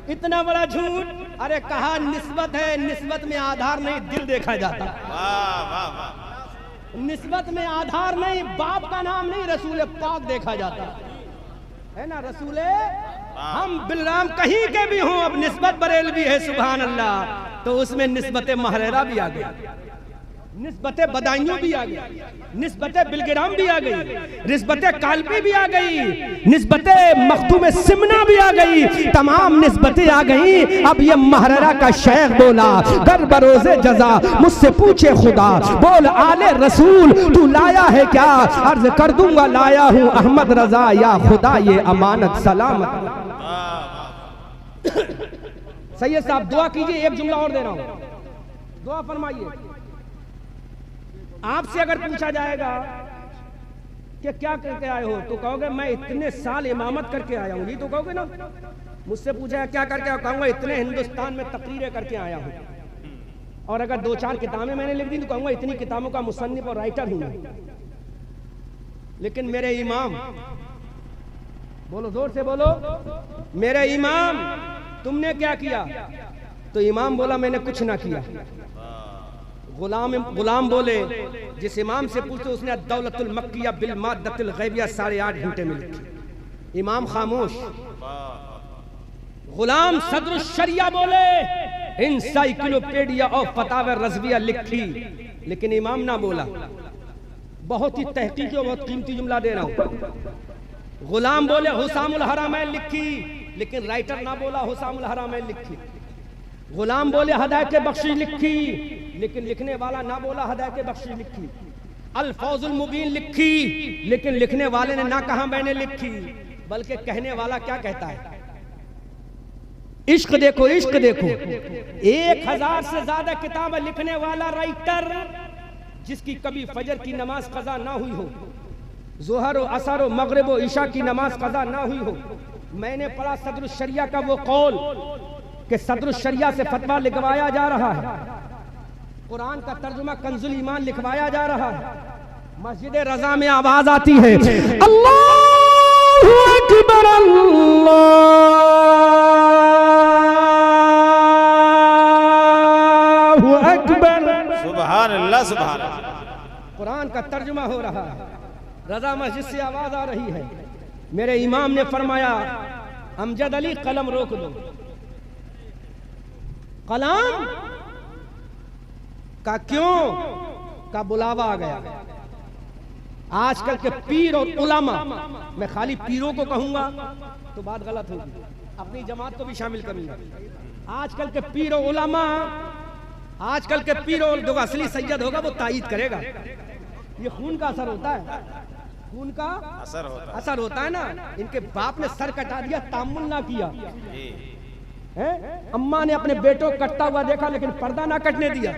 इतना बड़ा झूठ। अरे कहा निस्बत है, निस्बत में आधार नहीं दिल देखा जाता। निस्बत में आधार नहीं, बाप का नाम नहीं, रसूल पाक देखा जाता है ना। रसूले हम बिलराम कहीं के भी हों, अब निस्बत बरेलवी है, सुभान अल्लाह। तो उसमें निस्बत महरेरा भी आ गई, निस्बत बदायूं भी आ गई, निस्बत बिलगिराम भी आ गई, निस्बत कालपी भी आ गई, निस्बत मखदूम सिमना भी आ गई, तमाम निस्बतें आ गई। अब ये महरेरा का शेख बोला, कर बरोज़े जजा मुझसे पूछे खुदा, बोल आले रसूल तू लाया है क्या? अर्ज कर दूंगा लाया हूँ अहमद रजा, या खुदा ये अमानत सलामत। सैयद साहब दुआ कीजिए, एक जुमला और दे रहा हूँ, दुआ फरमाइए। आपसे अगर पूछा जाएगा कि क्या करके आए हो, तो कहोगे मैं इतने साल इमामत करके आया हूँ, ये तो कहोगे ना। मुझसे पूछा क्या करके आया, कहूँगा इतने हिंदुस्तान में तकरीरें करके आया हूँ, और अगर 2-4 किताबें मैंने लिख दी तो कहूँगा इतनी किताबों का मुसन्निफ और राइटर हूँ मैं। लेकिन मेरे इमाम, बोलो जोर से बोलो, मेरे इमाम तुमने क्या किया? तो इमाम बोला मैंने कुछ ना किया। गुलाम बोले, जिस इमाम से पूछते उसने दौलतुल मक्किया बिल माद्दतिल गैबिया 8.5 घंटे में लिखी। इमाम खामोश। गुलाम सदरुश शरिया बोले, इंसाइक्लोपीडिया और फतावा रज़विया लिखी, लेकिन इमाम ना बोला। बहुत ही तहकीक और बहुत कीमती जुमला दे रहा हूं। गुलाम बोले हुसामुल हरामैन लिखी, लेकिन राइटर ना बोला हुसामुल हरामैन लिखी। गुलाम बोले हदायत बख्शी लिखी, लेकिन लिखने वाला ना बोला हदायत बख्शी लिखी। अल-फौजुल मुबीन लिखी, लेकिन लिखने वाले ने ना कहा मैंने लिखी, बल्कि कहने वाला क्या कहता है? इश्क देखो, इश्क देखो। 1000 से ज्यादा किताबें लिखने वाला राइटर, जिसकी कभी फजर की नमाज कज़ा ना हुई हो, ज़ोहर व असर व मगरिब व इशा की नमाज कज़ा ना हुई हो। मैंने पढ़ा सदरुल शरिया का वो कौल कि सदरुल शरिया से फतवा लिखवाया जा रहा है, कुरान का तर्जुमा कंजुल ईमान लिखवाया जा रहा है। मस्जिद रजा में आवाज आती है अल्लाहु अकबर, अल्लाहु अकबर, सुभान अल्लाह, सुभान अल्लाह। कुरान का तर्जुमा हो रहा है, रजा मस्जिद से आवाज आ रही है। मेरे इमाम ने फरमाया अमजद अली कलम रोक दो। कलम का क्यों का बुलावा आ गया। आजकल के पीर और उलमा, मैं खाली पीरों को कहूंगा तो बात गलत होगी, अपनी जमात को भी शामिल करूंगा। आजकल के पीर और उलमा, आजकल के पीर और जो असली सैयद होगा वो तायीद करेगा। ये खून का असर होता है, खून का असर होता है ना। इनके बाप ने सर कटा दिया, तामुल ना किया है? अम्मा ने अपने बेटों को कटता हुआ देखा, लेकिन पर्दा ना कटने दिया।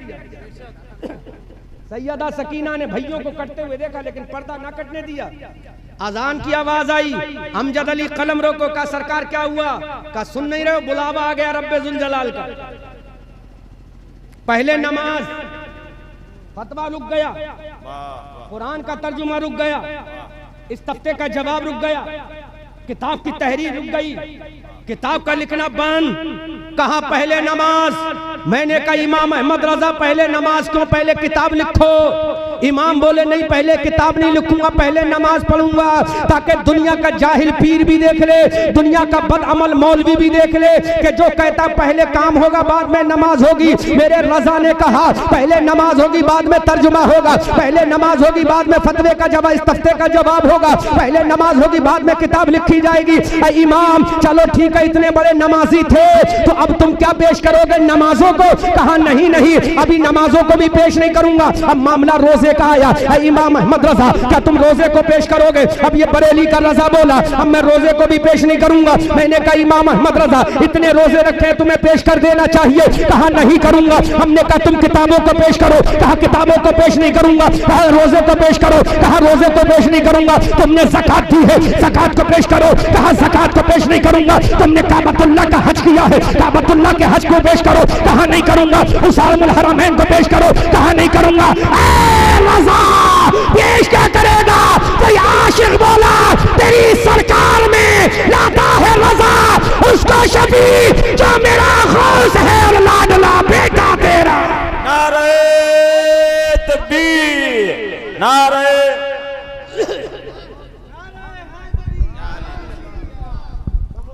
सैयदा सकीना ने भाइयों को कटते हुए देखा, लेकिन पर्दा ना कटने दिया। अजान की आवाज आई, अमजद अली कलम रोको। का सरकार क्या हुआ? का सुन नहीं रहे हो? बुलावा आ गया रब्बे जुल जलाल का। पहले नमाज, फतवा रुक गया, कुरान का तर्जुमा रुक गया, इस तख्ते का जवाब रुक गया, किताब की तहरीर रुक गई, किताब का लिखना बंद। कहा पहले नमाज। मैंने कहा इमाम अहमद रजा पहले नमाज क्यों, पहले किताब लिखो। इमाम बोले नहीं, पहले किताब नहीं लिखूंगा, पहले नमाज पढ़ूंगा, ताकि दुनिया का जाहिल पीर भी देख ले, दुनिया का बदअमल मौलवी भी देख ले कि जो कहता पहले काम होगा बाद में नमाज होगी। मेरे रजा ने कहा पहले नमाज होगी बाद में तर्जुमा होगा, पहले नमाज होगी बाद में फतवे का जवाब, इस तख्ते का जवाब होगा, पहले नमाज होगी बाद में किताब लिखी जाएगी। इमाम चलो ठीक है, इतने बड़े नमाजी थे तो अब तुम क्या पेश करोगे नमाजों को? कहा नहीं नहीं, अभी नमाजों को भी पेश नहीं करूंगा, अब मामला रोजे का आया। इमाम अहमद रजा क्या तुम रोजे को पेश करोगे? अब ये बरेली का रजा बोला अब मैं रोजे को भी पेश नहीं करूंगा। मैंने कहा इमाम अहमद रजा इतने रोजे रखे तुम्हें पेश कर देना चाहिए। कहा नहीं करूंगा। हमने कहा तुम किताबों को पेश करो। कहा किताबों को पेश नहीं करूंगा। कहा रोजे को पेश करो। कहा रोजे को पेश नहीं करूंगा। तुमने ज़कात दी है, ज़कात को पेश करो। कहा ज़कात को पेश नहीं करूंगा। तुमने काबतुल्लाह का हज किया है, काबतुल्लाह के हज को पेश करो। कहा नहीं करूंगा। हुसामुल हरमैन को पेश करो। कहा नहीं करूंगा। रज़ा पेश क्या करेगा? कोई आशिक बोला तेरी सरकार में लाता है रज़ा उसको शफी जो मेरा खुश है और लाडला बेटा तेरा। नारे तकबीर, नारे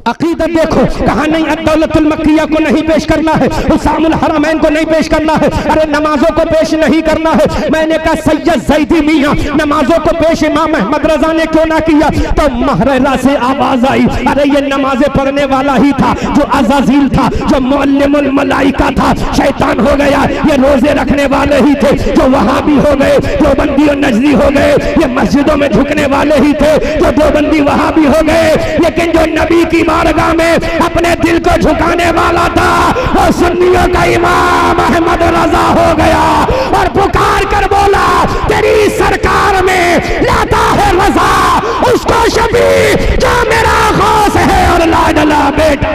अकीदत देखो। कहा नहीं अद-दौलतुल मक्किया को नहीं पेश करना है, हुसामुल हरमैन को नहीं पेश करना है, अरे नमाजों को पेश नहीं करना है। मैंने कहा सैयद ज़ैदी मियां नमाजों को पेश इमाम अहमद रजा ने क्यों ना किया? तो महरला से आवाज आई, अरे ये नमाजें पढ़ने वाला ही था जो अज़ाज़ील था, जो मुअल्लिमुल मलाइका था, शैतान हो गया। ये रोजे रखने वाले ही थे जो वहाबी हो गए, जो बंदी और नजदी हो गए। ये मस्जिदों में झुकने वाले ही थे जो दो बंदी वहाबी हो गए। लेकिन जो नबी की बारगाह में अपने दिल को झुकाने वाला था और सुन्नियों का इमाम अहमद रजा हो गया और पुकार कर बोला तेरी सरकार में लाता है रजा उसको शफी जो मेरा खुश है और लाडला बेटा।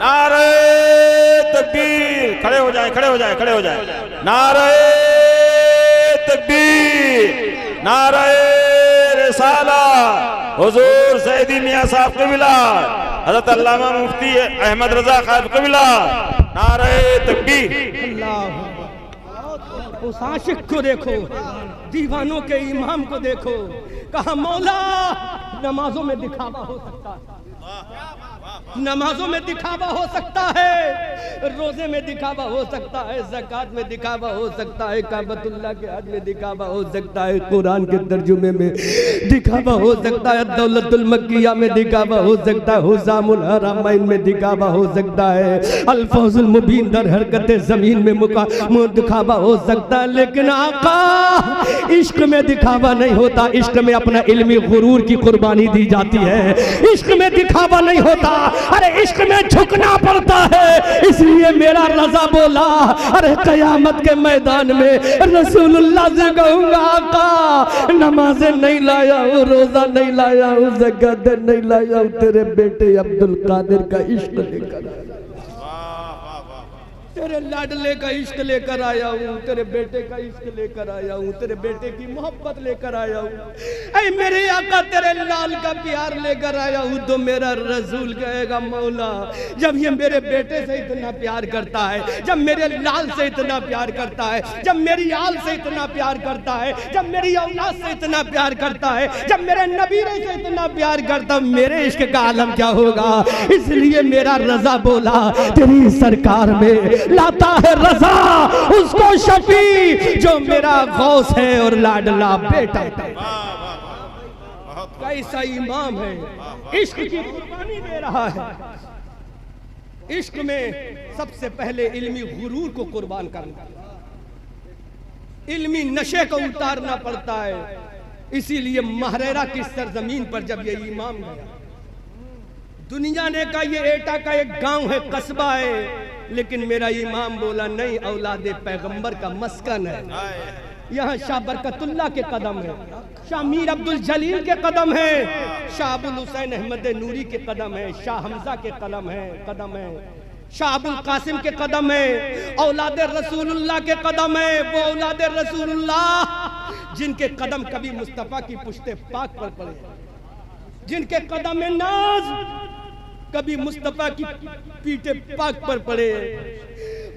नारे तकबीर, खड़े हो जाए, खड़े हो जाए, खड़े हो जाए। नारे तकबीर, नारे रिसाला हुजूर सैयदी मियां साहब क़िबला हज़रत अल्लामा मुफ्ती अहमद रजा खान क़िबला। नारे तकबीर। उस आशिक को देखो, दीवानों के इमाम को देखो। कहा मौला नमाजों में दिखावा हो सकता है, नमाजों में दिखावा हो सकता है, रोजे में दिखावा हो सकता है, ज़कात में दिखावा हो सकता है, काबतुल्लाह के हज में दिखावा हो सकता है, कुरान के तर्जुमे में दिखावा हो सकता है, दौलतुल मक्किया में दिखावा हो सकता है, हुज़ामुल हरमैन में दिखावा हो सकता है, अल्फाजुल मुबीन दर हरकत ज़मीन में दिखावा हो सकता है। लेकिन आका इश्क में दिखावा नहीं होता, इश्क में अपना इल्मी गुरूर की कुर्बानी दी जाती है, इश्क में दिखावा नहीं होता, अरे इश्क में झुकना पड़ता है। इसलिए मेरा रजा बोला, अरे कयामत के मैदान में रसूलुल्लाह से कहूंगा आका नमाज़ें नहीं लाया हूँ, रोजा नहीं लाया हूँ, ज़कात नहीं लाया हूँ, तेरे बेटे अब्दुल कादिर का इश्क लेकर आया, तेरे लाडले का इश्क लेकर आया हूँ, तेरे बेटे का इश्क लेकर आया हूँ, तेरे बेटे की मोहब्बत लेकर आया हूँ, ऐ मेरे आका तेरे लाल का प्यार लेकर आया हूँ। तो मेरा रसूल कहेगा मौला जब ये मेरे बेटे से इतना प्यार करता है, जब मेरे लाल से इतना प्यार करता है, जब मेरी आल से इतना प्यार करता है, जब मेरी औलाद से इतना प्यार करता है, जब मेरे नबीरे से इतना प्यार करता है, मेरे इश्क का आलम क्या होगा। इसलिए मेरा रजा बोला तेरी सरकार में लाता है रजा उसको शफी जो मेरा गौस है और लाडला बेटा। कैसा इमाम है, इश्क की कुर्बानी दे रहा है। इश्क में सबसे पहले इल्मी गुरूर को कुर्बान करना, इल्मी नशे को उतारना पड़ता है। इसीलिए महरेरा की सरजमीन पर जब ये इमाम गया, दुनिया ने कहा ये एटा का एक गांव है, कस्बा है, लेकिन मेरा इमाम बोला नहीं, औलादे पैगंबर का मस्कन है। यहाँ शाह बरकतुल्लाह के कदम है, शाह मीर अब्दुल जलील के कदम है, शाह अबुल हुसैन अहमद नूरी के कदम है, शाह हमजा के कदम है, शाह अबुल कासिम के कदम है, औलादे रसूलुल्लाह के कदम है। वो औलादे रसूलुल्लाह जिनके कदम कभी मुस्तफा की पुश्ते पाक पर पड़े, जिनके कदम में नाज कभी मुस्तफा की पीठे पाक पर पड़े,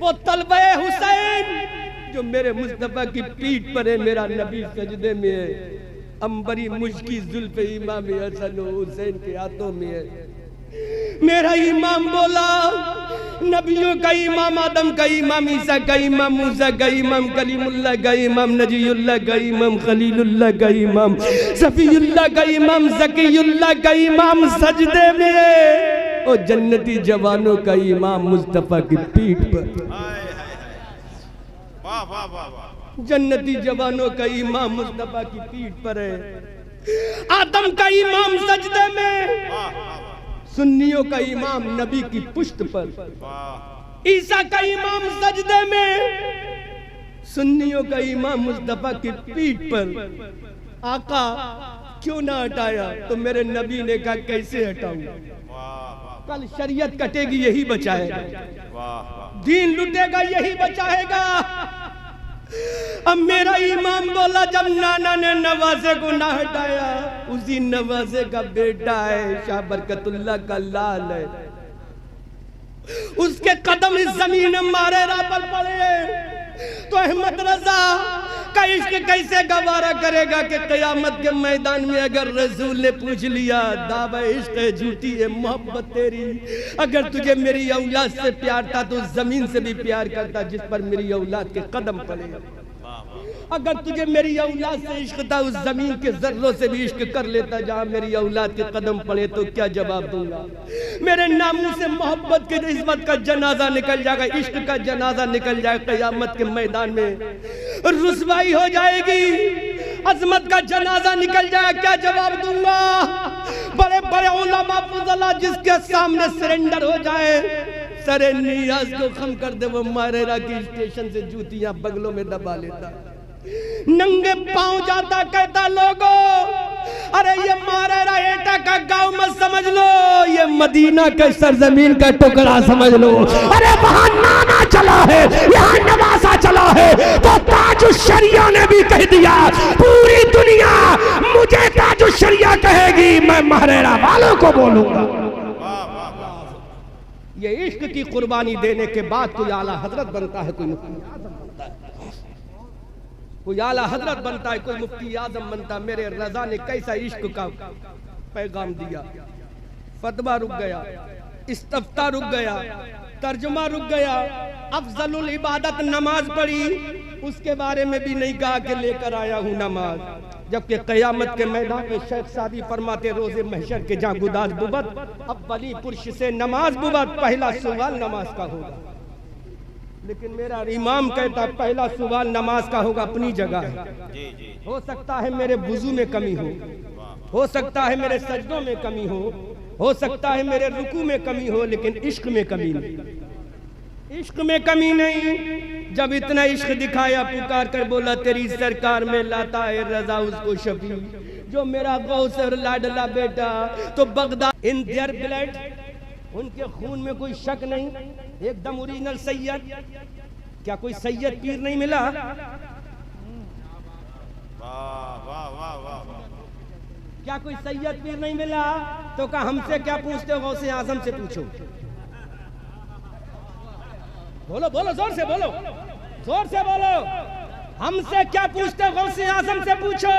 वो तलबे हुसैन जो मेरे मुस्तफा की पीठ पर है, मेरा नबी सजदे में है, अंबरी मुश्की जुल्फ इमाम हसन हुसैन के हाथों में है। मेरा इमाम बोला नबियों का इमाम, आदम का इमाम, ईसा का इमाम, मूसा का इमाम, कलीमुल्लाह का इमाम, नजीयुल्लाह का इमाम, खलीलुल्लाह का इमाम, सफीयुल्लाह का इमाम, ज़कीयुल्लाह का इमाम सजदे में, और जन्नती जवानों का इमाम मुस्तफा की पीठ पर। जन्नती जवानों का इमाम मुस्तफा की पीठ पर है। आदम का इमाम सजदे में, सुन्नियों का इमाम नबी की पुश्त पर, ईसा का इमाम सजदे में, सुन्नियों का इमाम मुस्तफा की पीठ पर। आका क्यों ना हटाया? तो मेरे नबी ने कहा कैसे हटाऊं, कल शरीयत कटेगी यही बचाएगा, दीन लुटेगा यही बचाएगा। अब मेरा इमाम बोला जब नाना ने नवाजे को ना हटाया, उसी नवाजे का बेटा है, शाह बरकतुल्लाह का लाल है, उसके कदम इस जमीन मारेरा पर पड़े, तो अहमद रजा का इश्क कैसे गवारा करेगा कि कयामत के मैदान में अगर रसूल ने पूछ लिया दावा इश्क है, झूठी है मोहब्बत तेरी, अगर तुझे मेरी औलाद से प्यार था तो जमीन से भी प्यार करता जिस पर मेरी औलाद के कदम पड़े, अगर तुझे मेरी औलाद से इश्क था उस जमीन के जर्रों से भी इश्क कर लेता जहां मेरी औलाद के कदम पड़े। तो क्या जवाब दूंगा? मेरे नामों से मोहब्बत के इज्जत का जनाजा निकल जाएगा, इश्क का जनाजा निकल जाएगा, कयामत के मैदान में रुसवाई हो जाएगी, अजमत का जनाजा निकल जाएगा, क्या जवाब दूंगा? बड़े बड़े उलमा फुज़ला जिसके सामने सरेंडर हो जाए, सरे नियाज को खम कर दे, वो मारेरा की स्टेशन से जूतियां बगलों में दबा लेता, नंगे पांव जाता, कहता लोगों अरे ये मारेरा एटा का गांव मत समझ लो, ये मदीना के सरजमीन का टुकड़ा समझ लो। अरे वहां नाना चला है, यहाँ नवासा चला है, तो ताजुश्शरिया ने भी कह दिया पूरी दुनिया मुझे ताजुश्शरिया कहेगी, मैं मारेरा वालों को बोलूंगा। ये इश्क की कुर्बानी देने के बाद कोई आला हजरत बनता है, कोई मुफ्ती आजम बनता है, कोई आला हजरत बनता है, कोई मुफ्ती आजम बनता है। मेरे रजा ने कैसा इश्क का पैगाम दिया, फतवा रुक गया, इस्तफ्ता रुक गया, तर्जुमा रुक गया, अफजलुल इबादत नमाज पढ़ी, उसके बारे में भी नहीं कहा कि लेकर आया हूं नमाज। जबकि क़यामत के मैदान में शेख सादी फरमाते रोज़े महशर के जहाँ गुदाज बुबत अव्वली पुरुष से नमाज बुबत, पहला सवाल नमाज का होगा। लेकिन मेरा इमाम कहता पहला सवाल नमाज का होगा। अपनी जगह है, हो सकता है मेरे वुजू में कमी हो सकता है मेरे सजदों में कमी हो सकता है मेरे रुकू में कमी हो, लेकिन इश्क में कमी नहीं, इश्क में कमी नहीं। जब इतना इश्क दिखाया, पुकार कर बोला तेरी सरकार में लाता है रजा उसको शफी, जो मेरा गौस और लाडला बेटा। तो बगदाद इन देयर ब्लड, उनके खून में कोई शक नहीं, एकदम ओरिजिनल सैयद। क्या कोई सैयद पीर नहीं मिला? क्या कोई सैयद पीर नहीं मिला? तो कहा हमसे क्या पूछते हो, गौसे आजम से पूछो। बोलो बोलो, जोर से बोलो, जोर से बोलो, हमसे क्या पूछते हो, गौसे आजम से पूछो।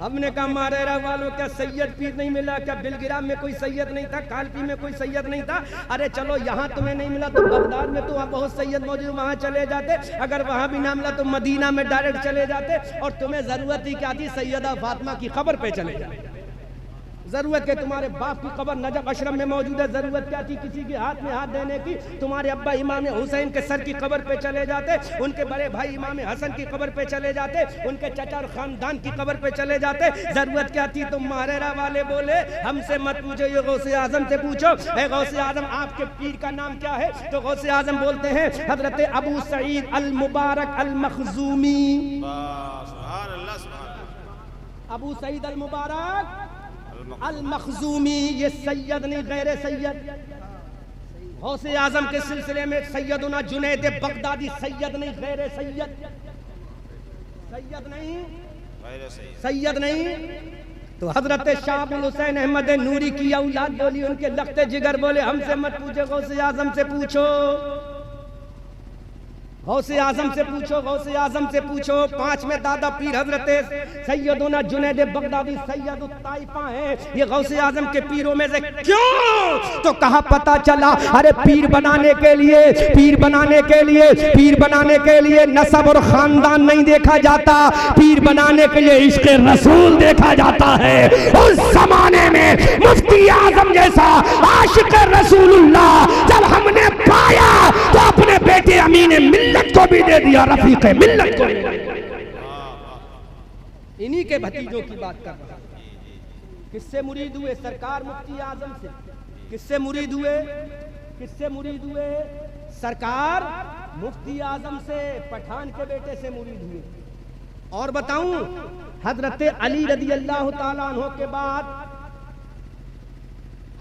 हमने कहा मारेरा वालों, क्या सैयद पीर नहीं मिला? क्या बिलगिराम में कोई सैयद नहीं था? कालपी में कोई सैयद नहीं था? अरे चलो यहाँ तुम्हें नहीं मिला तो बगदाद में तो वहाँ बहुत सैयद मौजूद, वहाँ चले जाते। अगर वहाँ भी ना मिला तो मदीना में डायरेक्ट चले जाते। और तुम्हें जरूरत ही क्या थी, सैयदा फातिमा की खबर पे चले जाते। जरूरत है तुम्हारे बाप की कब्र नजफ अशरफ में मौजूद है, जरूरत क्या थी किसी के हाथ में हाथ देने की? तुम्हारे अब्बा इमाम हुसैन के सर की कब्र पे चले जाते, उनके बड़े भाई इमाम हसन की कब्र पे चले जाते, उनके चचा और खानदान की कब्र पे चले जाते। जरूरत क्या थी? तुम मारेरा वाले बोले हमसे मत पूछो, ये गौसे आजम से पूछो। ए गौसे आजम, आपके पीर का नाम क्या है? तो गौसे आजम बोलते हैं हजरत अबू सईद अल मुबारक अल मखजूमी। अबू सईद अल मुबारक अल मखजूमी, ये सैयद नहीं गैर सैयद। गौसे आजम के सिलसिले में सैयदुना जुनैद बगदादी सैयद नहीं गैर सैयद, सैयद नहीं, सैयद नहीं। तो हजरत शाह अब्दुल हुसैन अहमद नूरी की औलाद बोली, उनके लखते जिगर बोले हमसे मत पूछो, गौसे आजम से पूछो, गौसे आजम से पूछो, गौसे आजम से पूछो। पांचवें दादा पीर हजरत सैयदुना जुनैद बगदादी सैयद ताइफा है, ये गौसे आजम के पीरों में से। क्यों? तो कहा पता चला, अरे पीर बनाने के लिए, पीर बनाने के लिए, पीर बनाने के लिए नसब और खानदान नहीं देखा जाता, पीर बनाने के लिए इश्क रसूल देखा जाता है। उस जमाने में मुफ्ती आजम जैसा आशिक रसूलुल्लाह जब हमने पाया तो अपने बेटे अमीन मिल्लत को भी दे दिया, रफीक मिल्लत को। इन्हीं के भतीजों की बात कर रहा हूं। किससे मुरीद हुए? सरकार मुफ्ती आजम से। किससे मुरीद हुए? किससे मुरीद हुए? सरकार मुफ्ती आजम से, पठान के बेटे से मुरीद हुए। और बताऊं, हजरत अली रदी अल्लाह ताला अन्हु के बाद,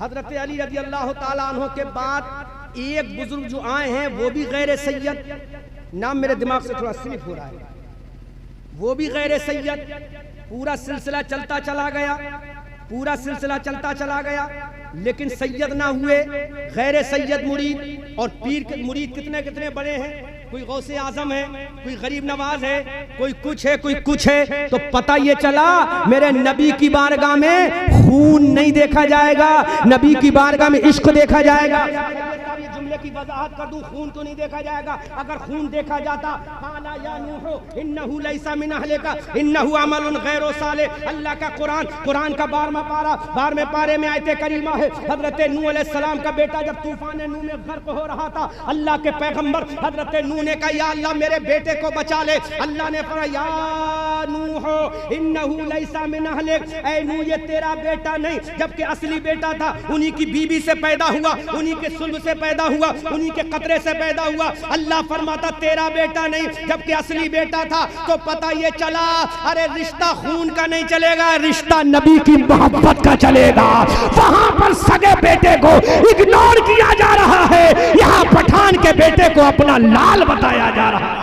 हजरत अली रदी अल्लाह ताला अन्हु के बाद एक बुजुर्ग जो आए हैं वो भी गैर सैयद, नाम मेरे दिमाग से थोड़ा स्लिप हो रहा है, वो भी गैर सैयद। पूरा सिलसिला चलता चला गया, पूरा सिलसिला चलता चला गया, लेकिन सैयद ना हुए, गैर सैयद मुरीद। और पीर के मुरीद कितने कितने बड़े हैं, कोई गौसे आजम है, कोई गरीब नवाज है, कोई कुछ है, कोई कुछ है। तो पता ये चला मेरे नबी की बारगाह में खून नहीं देखा जाएगा, नबी की बारगाह में इश्क देखा जाएगा। जुमले की वजाहत कर दूं, खून तो नहीं देखा जाएगा। अगर खून देखा जाता, काला या नूह इन्नहु लैसा मिन अहलिका इन्नहु अमलुन गैरु सालिह। अल्लाह का कुरान, कुरान का 12वें पारे में आयत करीमा है। हजरत नूह अलैहिस्सलाम का बेटा जब तूफान नूह में गर्क हो रहा था, अल्लाह के पैगंबर हजरत नूह ने कहा या अल्लाह मेरे बेटे को बचा ले। अल्लाह ने फरमाया या नूह इन्नहु लैसा मिन अहलिक, ऐ नूह ये तेरा बेटा नहीं, जबकि असली बेटा था उन्हीं की बीबी से पैदा हुआ, उन्हीं के सुल्ब से पैदा हुआ, उन्हीं के कतरे से पैदा हुआ। अल्लाह फरमाता तेरा बेटा नहीं, जबकि असली बेटा था। तो पता ये चला, अरे रिश्ता खून का नहीं चलेगा, रिश्ता नबी की मोहब्बत का चलेगा। वहां पर सगे बेटे को इग्नोर किया जा रहा है, यहाँ पठान के बेटे को अपना लाल बताया जा रहा है,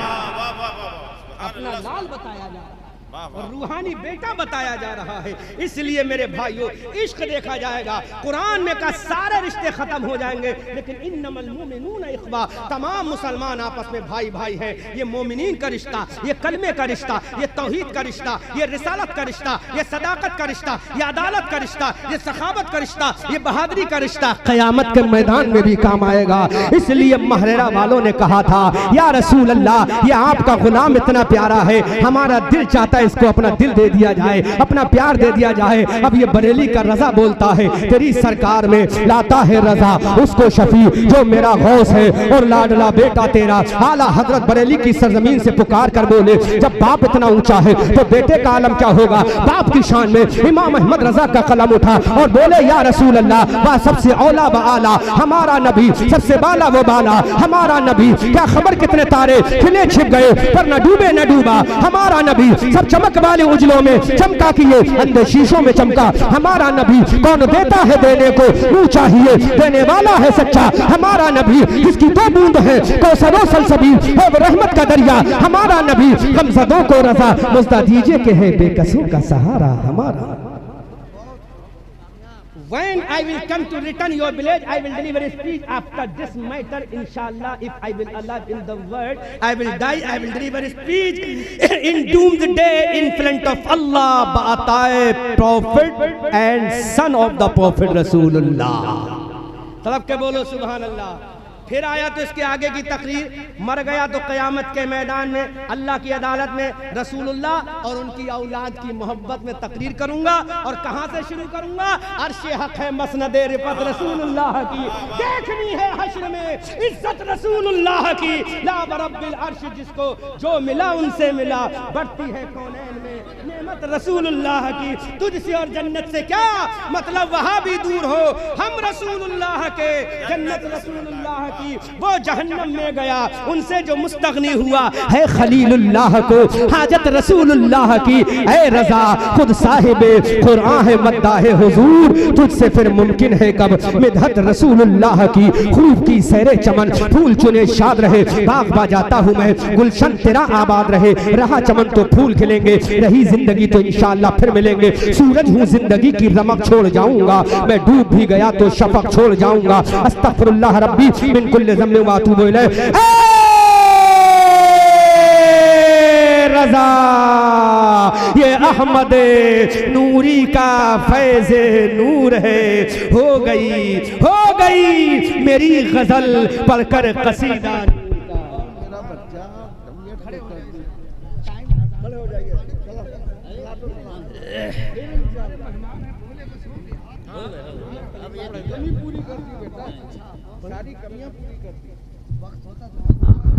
अपना लाल बताया जा रहा है। और रूहानी बेटा बताया जा रहा है। इसलिए मेरे भाइयों, इश्क देखा जाएगा। कुरान में का सारे रिश्ते खत्म हो जाएंगे, लेकिन इन्नमल मुमिनूना इख्वा, तमाम मुसलमान आपस में भाई भाई हैं। ये मोमिनीन का रिश्ता, ये कलमे का रिश्ता, ये तौहीद का रिश्ता, ये रिसालत का रिश्ता, ये सदाकत का रिश्ता, ये अदालत का रिश्ता, ये सखावत का रिश्ता, ये बहादुरी का रिश्ता क़यामत के मैदान में भी काम आएगा। इसलिए महरेरा वालों ने कहा था, या रसूल अल्लाह, ये आपका गुलाम इतना प्यारा है, हमारा दिल चाहता है इसको अपना दिल दे दिया जाए, अपना प्यार दे दिया जाए। अब ये बरेली का रजा बोलता है, तेरी सरकार में लाता है रजा उसको शफी जो मेरा गौस है और लाडला बेटा तेरा। आला हजरत बरेली की सरजमीन से पुकार कर बोले, जब बाप इतना ऊंचा है तो बेटे का आलम क्या होगा। बाप की शान में इमाम अहमद रजा का कलम उठा और बोले, या रसूल अल्लाह, वह सबसे औला व आला हमारा नबी, सबसे बाला वो बाला हमारा नबी। क्या खबर कितने तारे खिले छिप गए पर न डूबे न डूबा हमारा नबी। सब चमक वाले उजलों में चमका किए, अंधे शीशों में चमका हमारा नबी। कौन देता है देने को, मुंह चाहिए देने वाला है सच्चा हमारा नबी। जिसकी दो बूंद है कौसरो सलसबील है वो रहमत का दरिया हमारा नबी। गमज़दों को रजा मुज़्दा दीजिए के है बेकसों का सहारा हमारा। When I will come to return your village, I will deliver a speech after this matter, inshallah. If I will alive in the world, I will die, I will deliver a speech in doomsday in front of Allah, Ba'atai Prophet and son of the Prophet Rasulullah. तलब के बोलो सुभान अल्लाह। फिर आया तो इसके आगे की तकरीर, मर गया तो क़यामत के मैदान में अल्लाह की अदालत में रसूलुल्लाह और उनकी औलाद की मोहब्बत में तकरीर करूंगा। और कहां से शुरू करूंगा, अर्श हक है मसनद रिफत रसूलुल्लाह की, देखनी है हश्र में इज्जत रसूलुल्लाह की। ला रब्बिल अर्श, जिसको जो मिला उनसे मिला, बढ़ती है कौनैन में नेमत रसूलुल्लाह की। तुझसे और जन्नत से क्या मतलब, वहां भी दूर हो हम रसूलुल्लाह के, जन्नत रसूलुल्लाह की। वो जहन्नम में गया, उनसे जो मुस्तगनी हुआ है खलीलुल्लाह को, हाजत रसूलुल्लाह की। ऐ रजा खुद साहिबे कुरान है मद्दाह हुजूर, तुझसे फिर मुमकिन है कब मिदहत रसूलुल्लाह की। खूब की सैरे चमन फूल चुने शाद रहे, बाग बाजाता हूँ मैं गुलशन तेरा आबाद रहे। रहा चमन तो फूल खिलेंगे, रही जिंदगी तो इंशाअल्लाह फिर मिलेंगे। सूरज हूँ जिंदगी की रमक छोड़ जाऊंगा, मैं डूब भी गया तो शफक छोड़ जाऊंगा। अस्तगफिरुल्लाह रब्बी मिन कुल्लि ज़म्बिन व अतूबु इलैह। रजा ये अहमद नूरी का फैज़ नूर है, हो गई मेरी गजल पढ़कर कसीदा। पूरी कर दी बेटा, सारी कमियां पूरी कर दी। वक्त होता